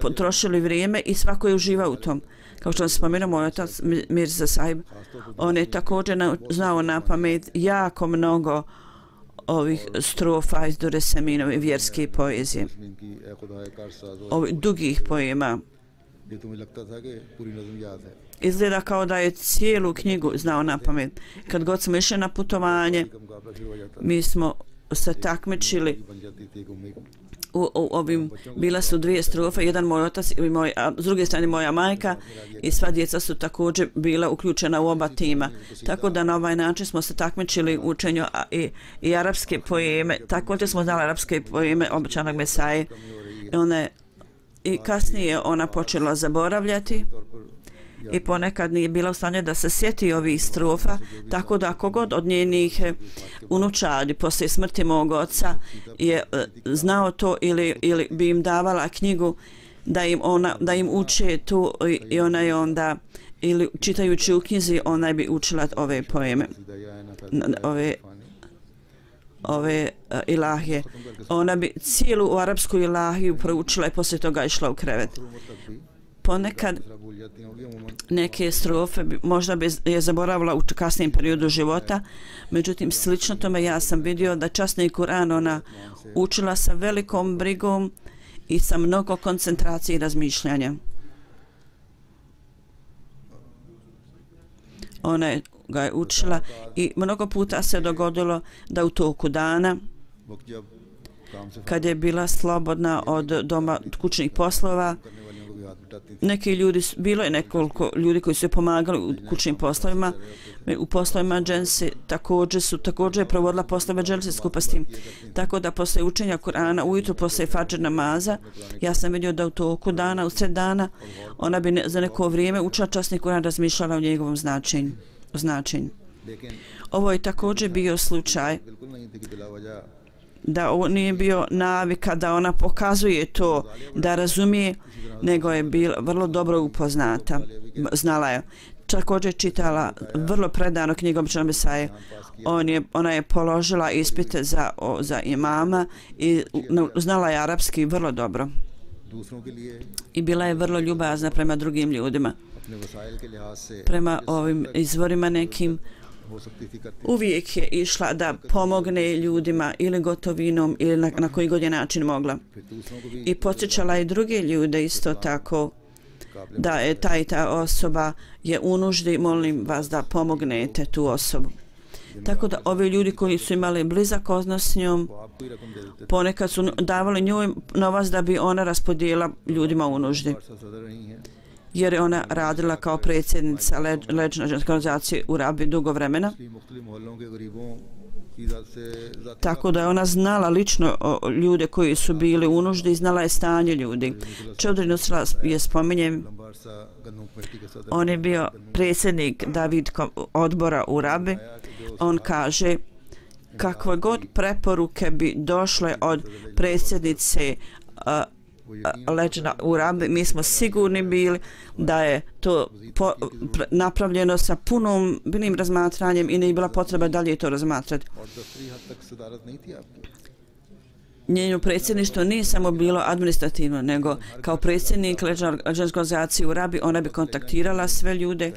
potrošili vrijeme i svako je uživao u tom. Kao što sam spomenuo, moj otac Mirza Sahib, on je također znao na pamet jako mnogo ovih strofa iz Dureseminove vjerske poezije, ovih dugih poema. Izgleda kao da je cijelu knjigu znao na pamet. Kad god smo išli na putovanje, mi smo se takmičili u ovim, bila su dvije strofe, jedan moj otac i a s druge strane moja majka i sva djeca su također bila uključena u oba tima. Tako da na ovaj način smo se takmičili u učenju i arapske poeme, također smo znali arapske poeme obećanog Mesaje. I kasnije ona počela zaboravljati i ponekad nije bila u stanju da se sjeti ovih strofa, tako da kogod od njenih unučadi poslije smrti mog oca je znao to ili bi im davala knjigu da im uče to i ona je onda ili čitajući u knjizi ona bi učila ove poeme, ove ilahije. Ona bi cijelu arapsku ilahiju proučila i poslije toga išla u krevet. Ponekad neke strofe možda bi je zaboravila u kasnijem periodu života, međutim slično tome ja sam vidio da časni Kur'an ona učila sa velikom brigom i sa mnogo koncentracije i razmišljanja. Ona ga je učila i mnogo puta se dogodilo da u toku dana kad je bila slobodna od doma kućnih poslova, neki ljudi, bilo je nekoliko ljudi koji su je pomagali u kućnim poslovima, u poslovima džensi također provodila poslove džensi skupa s tim. Tako da posle učenja Kur'ana ujutro posle fadžr namaza, ja sam vidio da u toku dana, u sred dana, ona bi za neko vrijeme učila časni Kur'an, razmišljala o njegovom značenju. Ovo je također bio slučaj da ovo nije bio navika da ona pokazuje to, da razumije, nego je bila vrlo dobro upoznata. Znala je. Također čitala vrlo predano knjigu obećanog Mesaje. Ona je položila ispite za imama i znala je arapski vrlo dobro. I bila je vrlo ljubazna prema drugim ljudima. Prema ovim izvorima nekim uvijek je išla da pomogne ljudima ili gotovinom ili na koji god je način mogla. I podsjećala i druge ljude isto tako da je ta osoba je u nuždi, molim vas da pomognete tu osobu. Tako da ovi ljudi koji su imali blizak odnos s njom ponekad su davali njoj novac da bi ona raspodijela ljudima u nuždi. Jer je ona radila kao predsjednica leđne organizacije u Rabi dugo vremena. Tako da je ona znala lično ljude koji su bili u nuždi i znala je stanje ljudi. Čodri Nusra je spominjen, on je bio predsjednik David odbora u Rabi. On kaže kakve god preporuke bi došle od predsjednice leđna u Rabi, mi smo sigurni bili da je to napravljeno sa punim razmatranjem i nije bila potreba dalje to razmatrati. Njeno predsjedništvo nije samo bilo administrativno, nego kao predsjednik leđne organizacije u Rabi ona bi kontaktirala sve ljude.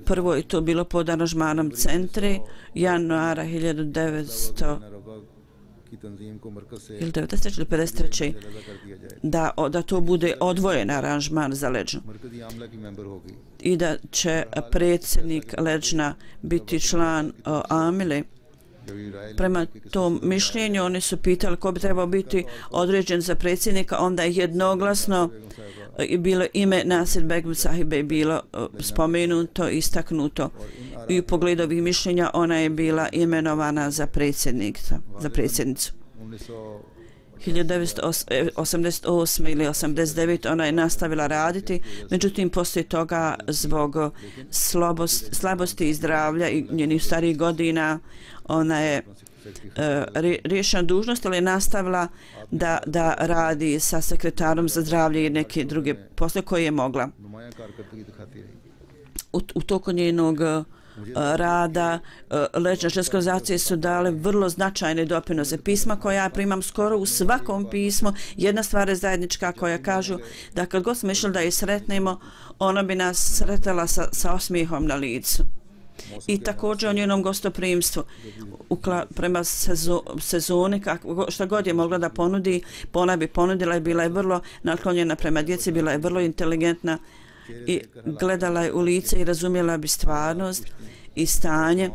Prvo je to bilo pod aranžmanom centri januara 1953 da to bude odvojen aranžman za leđnu i da će predsjednik leđna biti član Amile. Prema tom mišljenju oni su pitali ko bi trebao biti određen za predsjednika, onda je jednoglasno bilo ime Nasir Begum Sahibe bilo spomenuto, istaknuto i u pogledu ovih mišljenja ona je bila imenovana za predsjednicu. 1988. ili 89. ona je nastavila raditi, međutim poslije toga zbog slabosti i zdravlja i njenih starijih godina ona je riješena dužnost, ali je nastavila da radi sa sekretarom za zdravlje i neke druge posle koje je mogla. U toku njenog rada leđne organizacije su dale vrlo značajne doprinose. Pisma koja ja primam skoro u svakom pismu, jedna stvar je zajednička koja kažu da kad god smo išli da je sretnemo, ona bi nas sretala sa osmijehom na licu. I također o njenom gostoprimstvu prema sezoni, što god je mogla da ponudi, ona bi ponudila i bila je vrlo naklonjena prema djeci, bila je vrlo inteligentna i gledala je u lice i razumjela bi stvarnost i stanje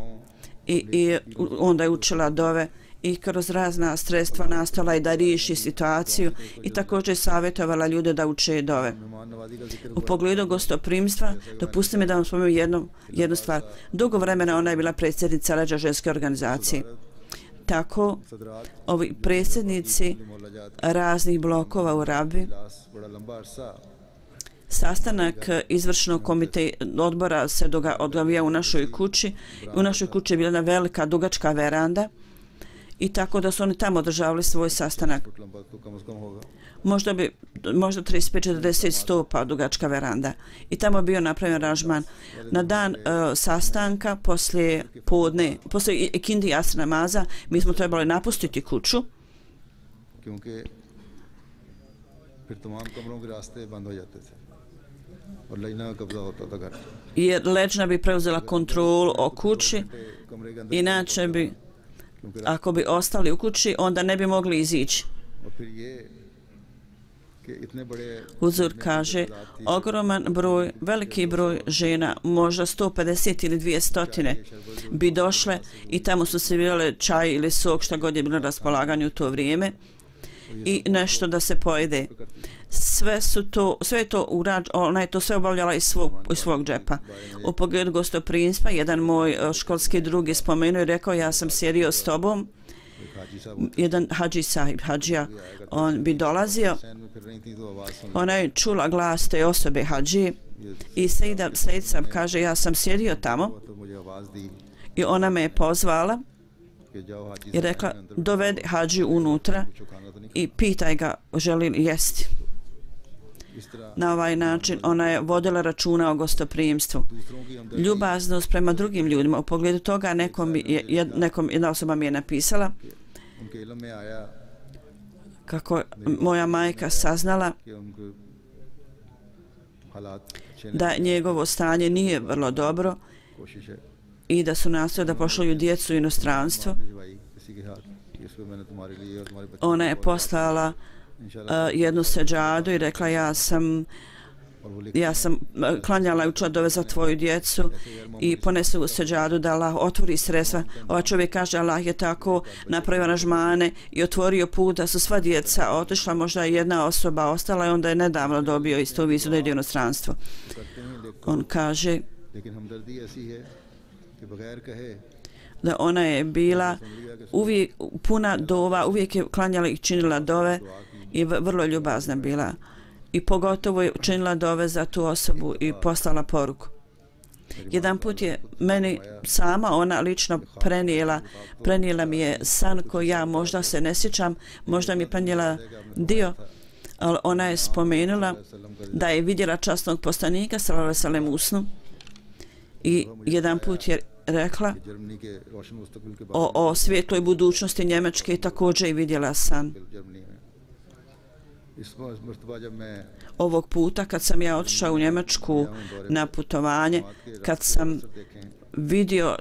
i onda je učila dove i kroz razna sredstva nastala je da riješi situaciju i također savjetovala ljude da uče dove. U pogledu gostoprimstva, dopustite mi da vam spomenu jednu stvar. Dugo vremena ona je bila predsjednica Rađa ženske organizacije. Tako, ovi predsjednici raznih blokova u Rabi, sastanak izvršnog odbora se odvija u našoj kući. U našoj kući je bila jedna velika, dugačka veranda i tako da su oni tamo održavali svoj sastanak. Možda 35-40 stopa dugačka veranda. I tamo je bio napravljen aranžman. Na dan sastanka, poslije ikindi jasr namaza, mi smo trebali napustiti kuću. Jer leđna bi preuzela kontrolu o kući, inače bi, ako bi ostali u kući, onda ne bi mogli izići. Huzur kaže, ogroman broj, veliki broj žena, možda 150 ili 200 bi došle i tamo su servirale čaj ili sok, šta god je bilo na raspolaganju u to vrijeme i nešto da se pojede. Sve je to ona je to sve obavljala iz svog džepa. U pogledu gostoprimstva, jedan moj školski drug je spomenuo i rekao, ja sam sjedio s tobom, jedan hađi sahib, hađija, on bi dolazio, ona je čula glas te osobe hađije i Sejid Sahib kaže, ja sam sjedio tamo i ona me je pozvala i rekla, dovedi hađiju unutra i pitaj ga želi li jesti. Na ovaj način ona je vodila računa o gostoprimstvu. Ljubaznost prema drugim ljudima. U pogledu toga jedna osoba mi je napisala kako moja majka saznala da njegovo stanje nije vrlo dobro i da su nastojali da pošalju djecu u inostranstvo. Ona je poslala jednu seđadu i rekla ja sam klanjala i učila dove za tvoju djecu i ponesu seđadu da Allah otvori sredstva. Ova čovjek kaže Allah je tako napravio aranžmane i otvorio put da su sva djeca otišla, možda jedna osoba ostala i onda je nedavno dobio isto vizu da ide u inostranstvo. On kaže da ona je bila uvijek puna dova, uvijek je klanjala i činila dove i vrlo ljubazna bila. I pogotovo je učinila dove za tu osobu i poslala poruku. Jedan put je meni sama ona lično prenijela mi je san koji ja možda se ne sjećam, možda mi je prenijela dio, ali ona je spomenula da je vidjela časnog poslanika sallallahu alejhi ve sellem u snu i jedan put je rekla o svijetloj budućnosti Njemačke i također je vidjela san. Ovog puta kad sam ja otišao u Njemačku na putovanje, kad sam vidio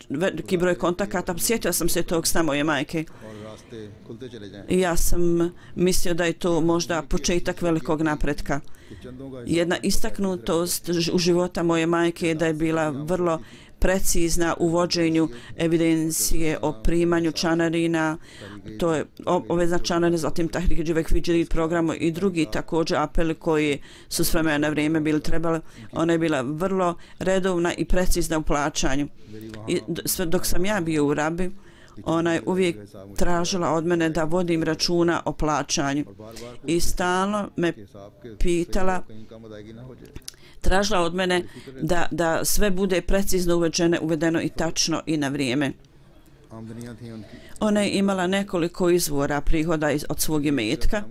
veliki broj kontakata, sjetio sam se tog sna moje majke. I ja sam mislio da je to možda početak velikog napretka. Jedna istaknutost u života moje majke je da je bila vrlo precizna u vođenju evidencije o primanju članarina, to je obvezna članarina, zatim Tahrik Dživek Vidžiri programu i drugi također apeli koji su s vremena na vrijeme bili trebali. Ona je bila vrlo redovna i precizna u plaćanju. I dok sam ja bio u Rabi, ona je uvijek tražila od mene da vodim računa o plaćanju i stalno me pitala, tražila od mene da sve bude precizno uvedeno i tačno i na vrijeme. Ona je imala nekoliko izvora prihoda od svog imetka.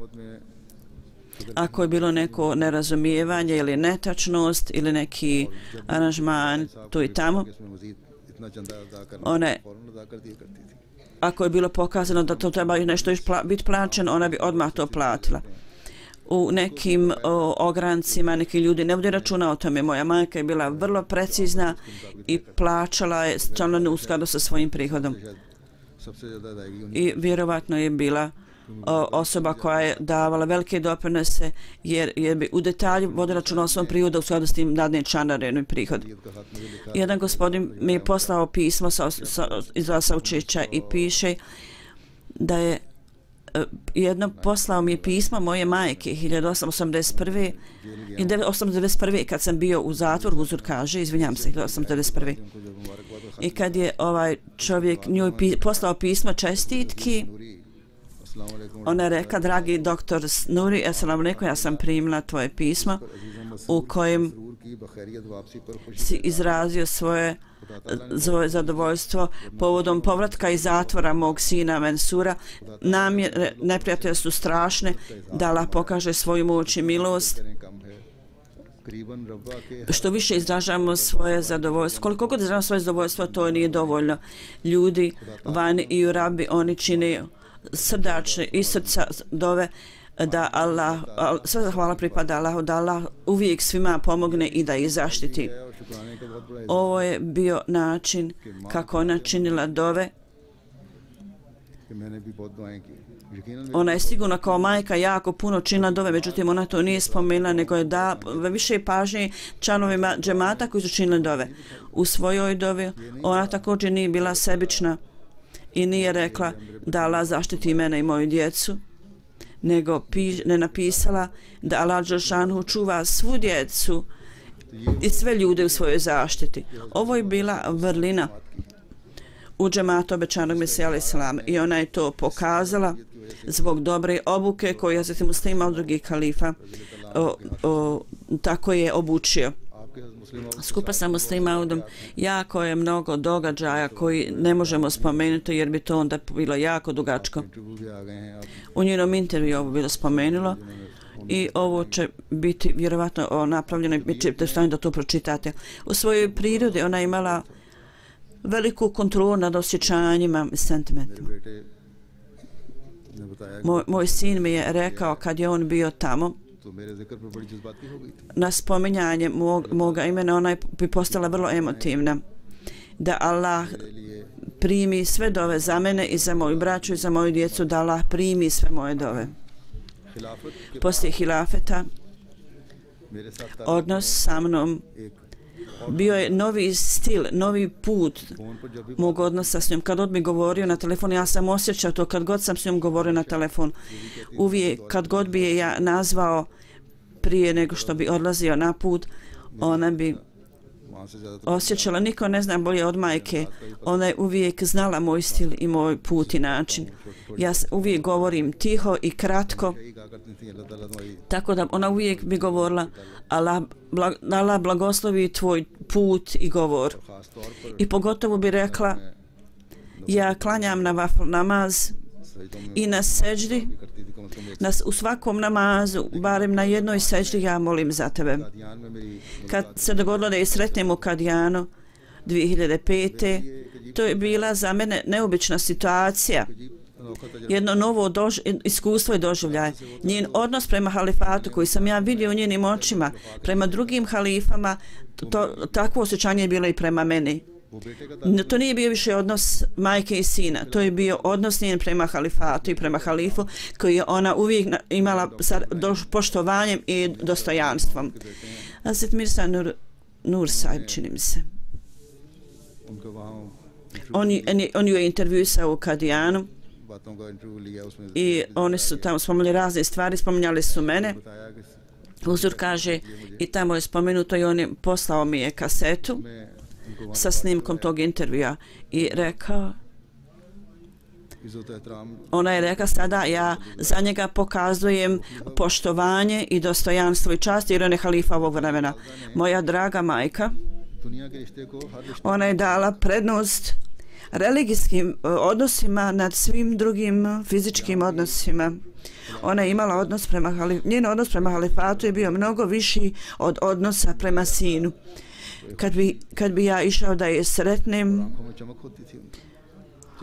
Ako je bilo neko nerazumijevanje ili netačnost ili neki aranžman tu i tamo, ako je bilo pokazano da to treba nešto biti plaćeno, ona bi odmah to platila. U nekim ograncima neki ljudi ne vode računa o tome. Moja majka je bila vrlo precizna i plaćala je članarinu u skladu sa svojim prihodom. I vjerovatno je bila osoba koja je davala velike doprinose jer bi u detalju vodila računa o svom prihodu u skladu s tim dadne članarinu prihod. Jedan gospodin mi je poslao pismo iz Saučića i piše da je poslao mi je pismo moje majke 1881. i 1891. kad sam bio u zatvoru, Huzur kaže, izvinjam se, 1891. I kad je ovaj čovjek njoj poslao pismo čestitki, ona je rekla, dragi doktor Nuri, assalamu alaikum, ja sam primila tvoje pismo u kojem si izrazio svoje zadovoljstvo povodom povratka iz zatvora mog sina Mensura. Neprijatelji su strašne, da Allah pokaže svoju moć i milost. Što više izražavamo svoje zadovoljstvo, koliko god izražavamo svoje zadovoljstvo, to nije dovoljno. Ljudi vani i u Rabi, oni čine srdačne i srca dove da Allah, sve hvala pripada Allahu, da Allah uvijek svima pomogne i da ih zaštiti. Ovo je bio način kako ona činila dove. Ona je sigurno kao majka jako puno činila dove, međutim ona to nije spomenula, nego je da više pažnje članovima džemata koji su činili dove. U svojoj dovi ona također nije bila sebična i nije rekla da Allah zaštiti mene i moju djecu, nego ne napisala da Allah dželešanu čuva svu djecu i sve ljude u svojoj zaštiti. Ovo je bila vrlina u džematu obećanog Mesija alejhi selam i ona je to pokazala zbog dobre obuke koju je zatim muslima od drugih kalifa tako je obučio. Skupa sa muslimaudom jako je mnogo događaja koji ne možemo spomenuti jer bi to onda bilo jako dugačko. U njenom intervju ovo bilo spomenulo i ovo će biti vjerovatno napravljeno i bit ćete stani da to pročitate. U svojoj prirodi ona imala veliku kontrolu nad osjećanjima i sentimentima. Moj sin mi je rekao kad je on bio tamo, na spominjanje moga imena ona bi postala vrlo emotivna, da Allah primi sve dove za mene i za moju braću i za moju djecu, da Allah primi sve moje dove. Poslije hilafeta odnos sa mnom bio je novi stil, novi put mog odnosa s njom. Kad god mi govorio na telefon, ja sam osjećao to kad god sam s njom govorio na telefon. Uvijek kad god bi je ja nazvao prije nego što bi odlazio na put, ona bi osjećala, niko ne zna bolje od majke, ona je uvijek znala moj stil i moj put i način. Ja uvijek govorim tiho i kratko, tako da ona uvijek bi govorila Allah blagoslovi tvoj put i govor. I pogotovo bi rekla, ja klanjam na vafl namaz i na seđdi, u svakom namazu, barem na jednoj seđdi, ja molim za tebe. Kad se dogodilo da je sretnem u Kadijanu 2005. to je bila za mene neobična situacija. Jedno novo iskustvo i doživljaj. Njen odnos prema halifatu koji sam ja vidio u njenim očima, prema drugim halifama, takvo osjećanje je bilo i prema meni. To nije bio više odnos majke i sina, to je bio odnos njen prema halifatu i prema halifu koji je ona uvijek imala sa poštovanjem i dostojanstvom. Hazret Mirza Nur Sahib, čini mi se. On ju je intervjuisao u Kadijanu i oni su tamo spomenuli razne stvari, spomenjali su mene. Huzur kaže i tamo je spomenuto i on je poslao mi je kasetu sa snimkom tog intervjua i rekao, ona je rekla sada ja za njega pokazujem poštovanje i dostojanstvo i čast jer on je halifa ovog vremena. Moja draga majka, ona je dala prednost religijskim odnosima nad svim drugim fizičkim odnosima. Ona je imala odnos prema halifatu, njen odnos prema halifatu je bio mnogo viši od odnosa prema sinu. Kad bi ja išao da je sretnem,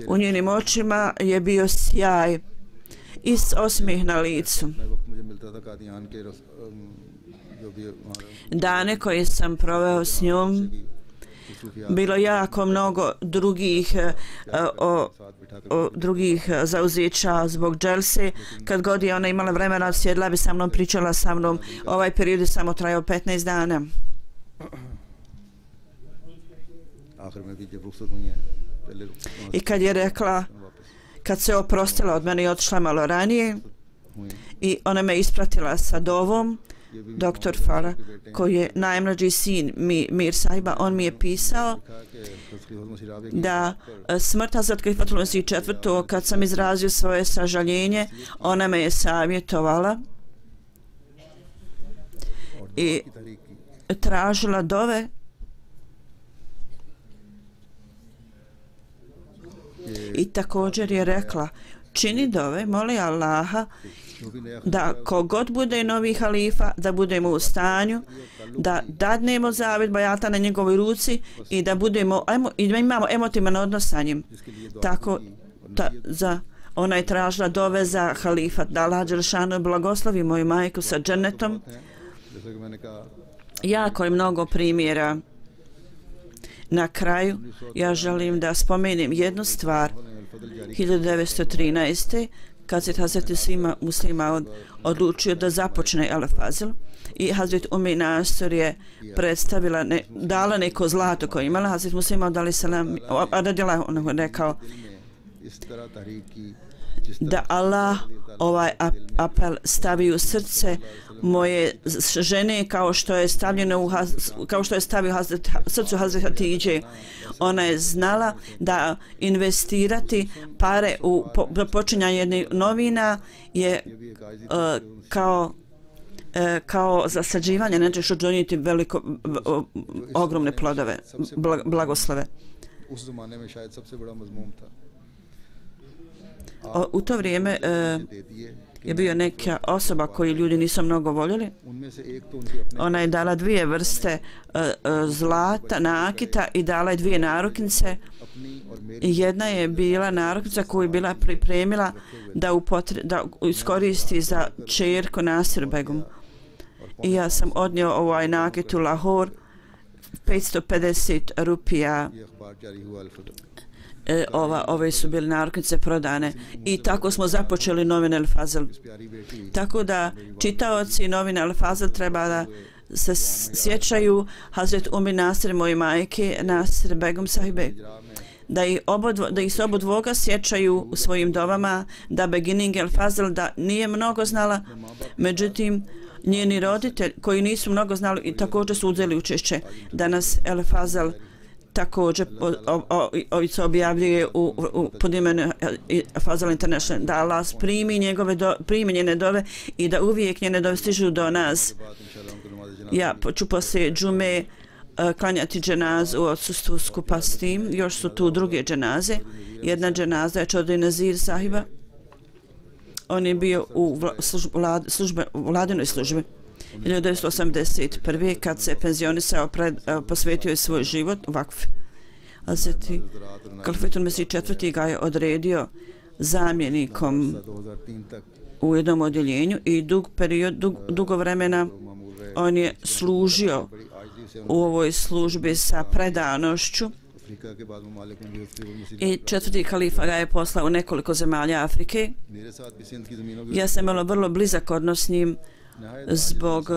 u njenim očima je bio sjaj i osmijeh na licu. Dane koje sam proveo s njom, bilo jako mnogo drugih drugih zauzeća zbog dželse. Kad god je ona imala vremena, sjedla bi sa mnom, pričala sa mnom. Ovaj period je samo trajao 15 dana. I kad je rekla, kad se oprostila od mene i otišla malo ranije, i ona me ispratila sa dovom, doktor Farah, koji je najmlađi sin Mir Sahiba, on mi je pisao da smrt Hazrat Khalifatul Masih IV, kad sam izrazio svoje sažaljenje, ona me je savjetovala i tražila dove i također je rekla, čini dove, moli Allaha da kogod bude novi halifa, da budemo u stanju da dadnemo zavet bajata na njegovoj ruci i da budemo, i da imamo emotivan odnos sa njim. Tako ona je tražila dove za halifat, da Allah dželešanu blagoslovi moju majku sa džennetom. Jako je mnogo primjera. Na kraju ja želim da spomenem jednu stvar. 1913. kad se Hazreti svima muslima odlučio da započne Al-Fazl i Hazret Nasr je predstavila, dala neko zlato koje imala, Hazret Muslima dali salam, on rekao da Allah ovaj apel stavi u srce moje žene kao što je stavljeno kao što je stavio srcu Hazret Hatidže. Ona je znala da investirati pare u počinjanje jednih novina je kao zasađivanje nečeg što donijeti ogromne plodove, blagoslove. U to vrijeme je bio neka osoba koju ljudi nisu mnogo voljeli. Ona je dala 2 vrste zlata, nakita i dala je 2 naruknice. Jedna je bila naruknica koju je bila pripremila da iskoristi za ćerku Nasir Begum. I ja sam odnio ovaj nakit u Lahor, 550 rupija. Ove su bile naruknice prodane i tako smo započeli novine Al-Fazl. Tako da čitaoci novine Al-Fazl treba da se sjećaju Hazret Nasir, moje majke, Nasir Begum sahibe, da ih se obodvoga sjećaju u svojim dovama, da beginning Al-Fazl da nije mnogo znala, međutim njeni roditelji koji nisu mnogo znali i također su uzeli učešće. Danas Al-Fazl također se objavljuje pod imenom Fazl International, da Allah primi njene dove i da uvijek njene dove stižu do nas. Ja ću poslije džume klanjati dženazu u odsustvu skupa s tim. Još su tu druge dženaze. Jedna dženaza je Čodri Nazir sahiba. On je bio u vladinoj službi. 1981. kad se penzionisao, posvetio je svoj život u vakf. Hazreti Khalifatul Masih IV ga je odredio zamjenikom u jednom odjeljenju i dugo vremena on je služio u ovoj službi sa predanošću i 4. halifa ga je poslao u nekoliko zemalja Afrike. Ja sam imala vrlo blizak odnos s njim zbog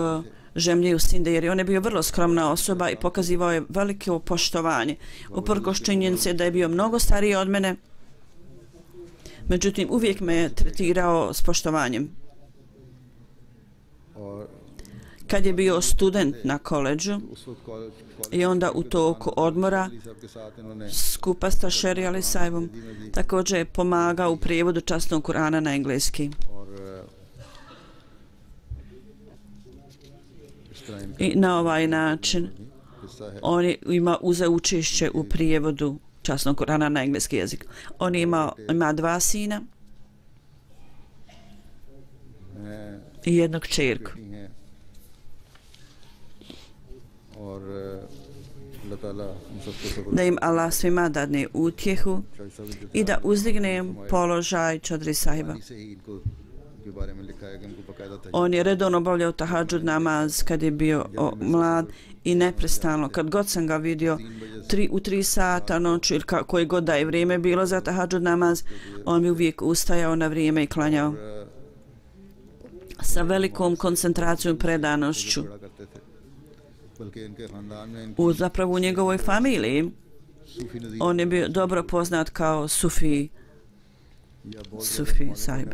žemlje u Sinde, jer on je bio vrlo skromna osoba i pokazivao je veliko poštovanje. Uprkos činjenice da je bio mnogo stariji od mene, međutim uvijek me je tretirao s poštovanjem. Kad je bio student na koledžu i onda u toku odmora skupa sa Šeri Ali Saibom također je pomagao u prijevodu časnog Kurana na engleski. I na ovaj način on ima uzeo učešće u prijevodu časnog Kurana na engleski jezik. On ima 2 sina i jednu kćerku. Da im Allah svima dadne utjehu i da uzdigne položaj Čodri sahiba. के बारे में लिखा है कि उनको बकायदा On je redovno obavljao tahadžud namaz kad je bio mlad i neprestano. Kad god sam ga vidio u 3 sata noću ili koji god da je vrijeme bilo za tahadžud namaz, on bi uvijek ustajao na vrijeme i klanjao sa velikom koncentracijom i predanošću. Zapravo u njegovoj familiji on je bio dobro poznat kao Sufi sahib.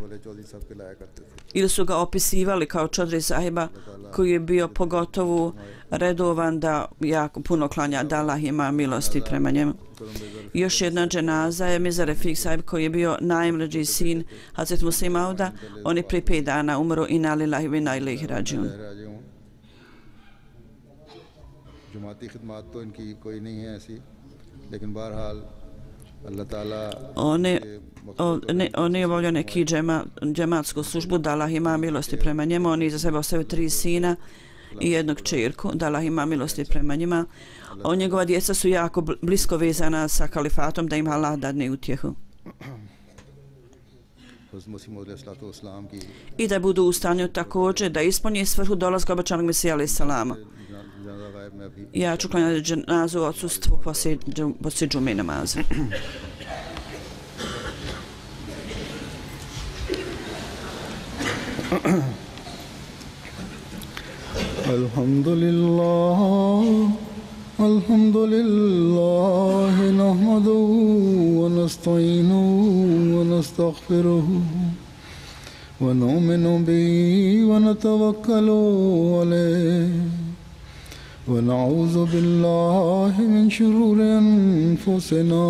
Ili su ga opisivali kao Čodri sahiba koji je bio pogotovo redovan da jako puno klanja, da Allah ima milosti prema njemu. Još jedna dženaza je Mizar Refik sahib koji je bio najmlađi sin Hazret Muslim Mauda. On je prije 5 dana umro i inna lillahi wa inna ilaihi rađiun. जमाती खिदमत तो इनकी कोई नहीं है ऐसी लेकिन बहरहाल अल्लाह ताला on je obavljao neki džematsku službu, da Allah ima milosti prema njemu. On je iza sebe ostavio 3 sina i jednog kćerku, da Allah ima milosti prema njima. Njegova djeca su jako blisko vezana sa kalifatom, da im Allah dadne utjehu i da budu u stanju također da ispuni svrhu dolaska obećanog Mesija alejhi selama. Ja ću klanjati dženazu u odsustvu poslije džume namaza. Alhamdulillah nahmaduhu wa nasta'inuhu wa nastaghfiruhu wa nu'minu bihi wa natawakkalu alayhi wa na'udhu billahi min shururi anfusina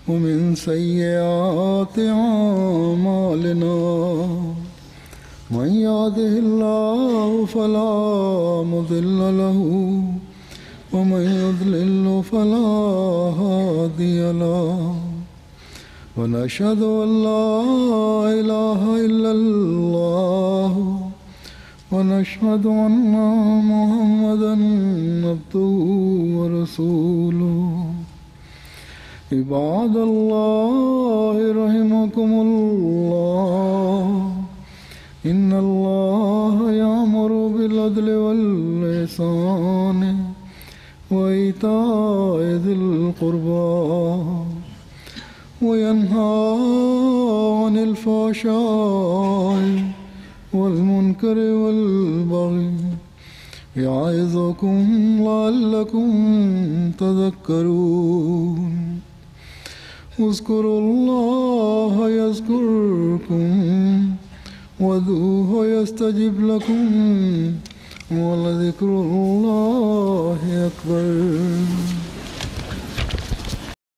wa min sayyiati a'malina. من يهده الله فلا مضل له ومن يضلل فلا هادي له ونشهد أن لا إله إلا الله ونشهد أن محمدا عبده ورسوله. عباد الله رحمكم الله إن الله يأمر بالعدل والإحسان وإيتاء ذي القربى وينهى عن الفحشاء والمنكر والبغي يعظكم لعلكم تذكرون. اذكروا الله يذكركم وادعوه يستجب لكم ولذكر الله أكبر.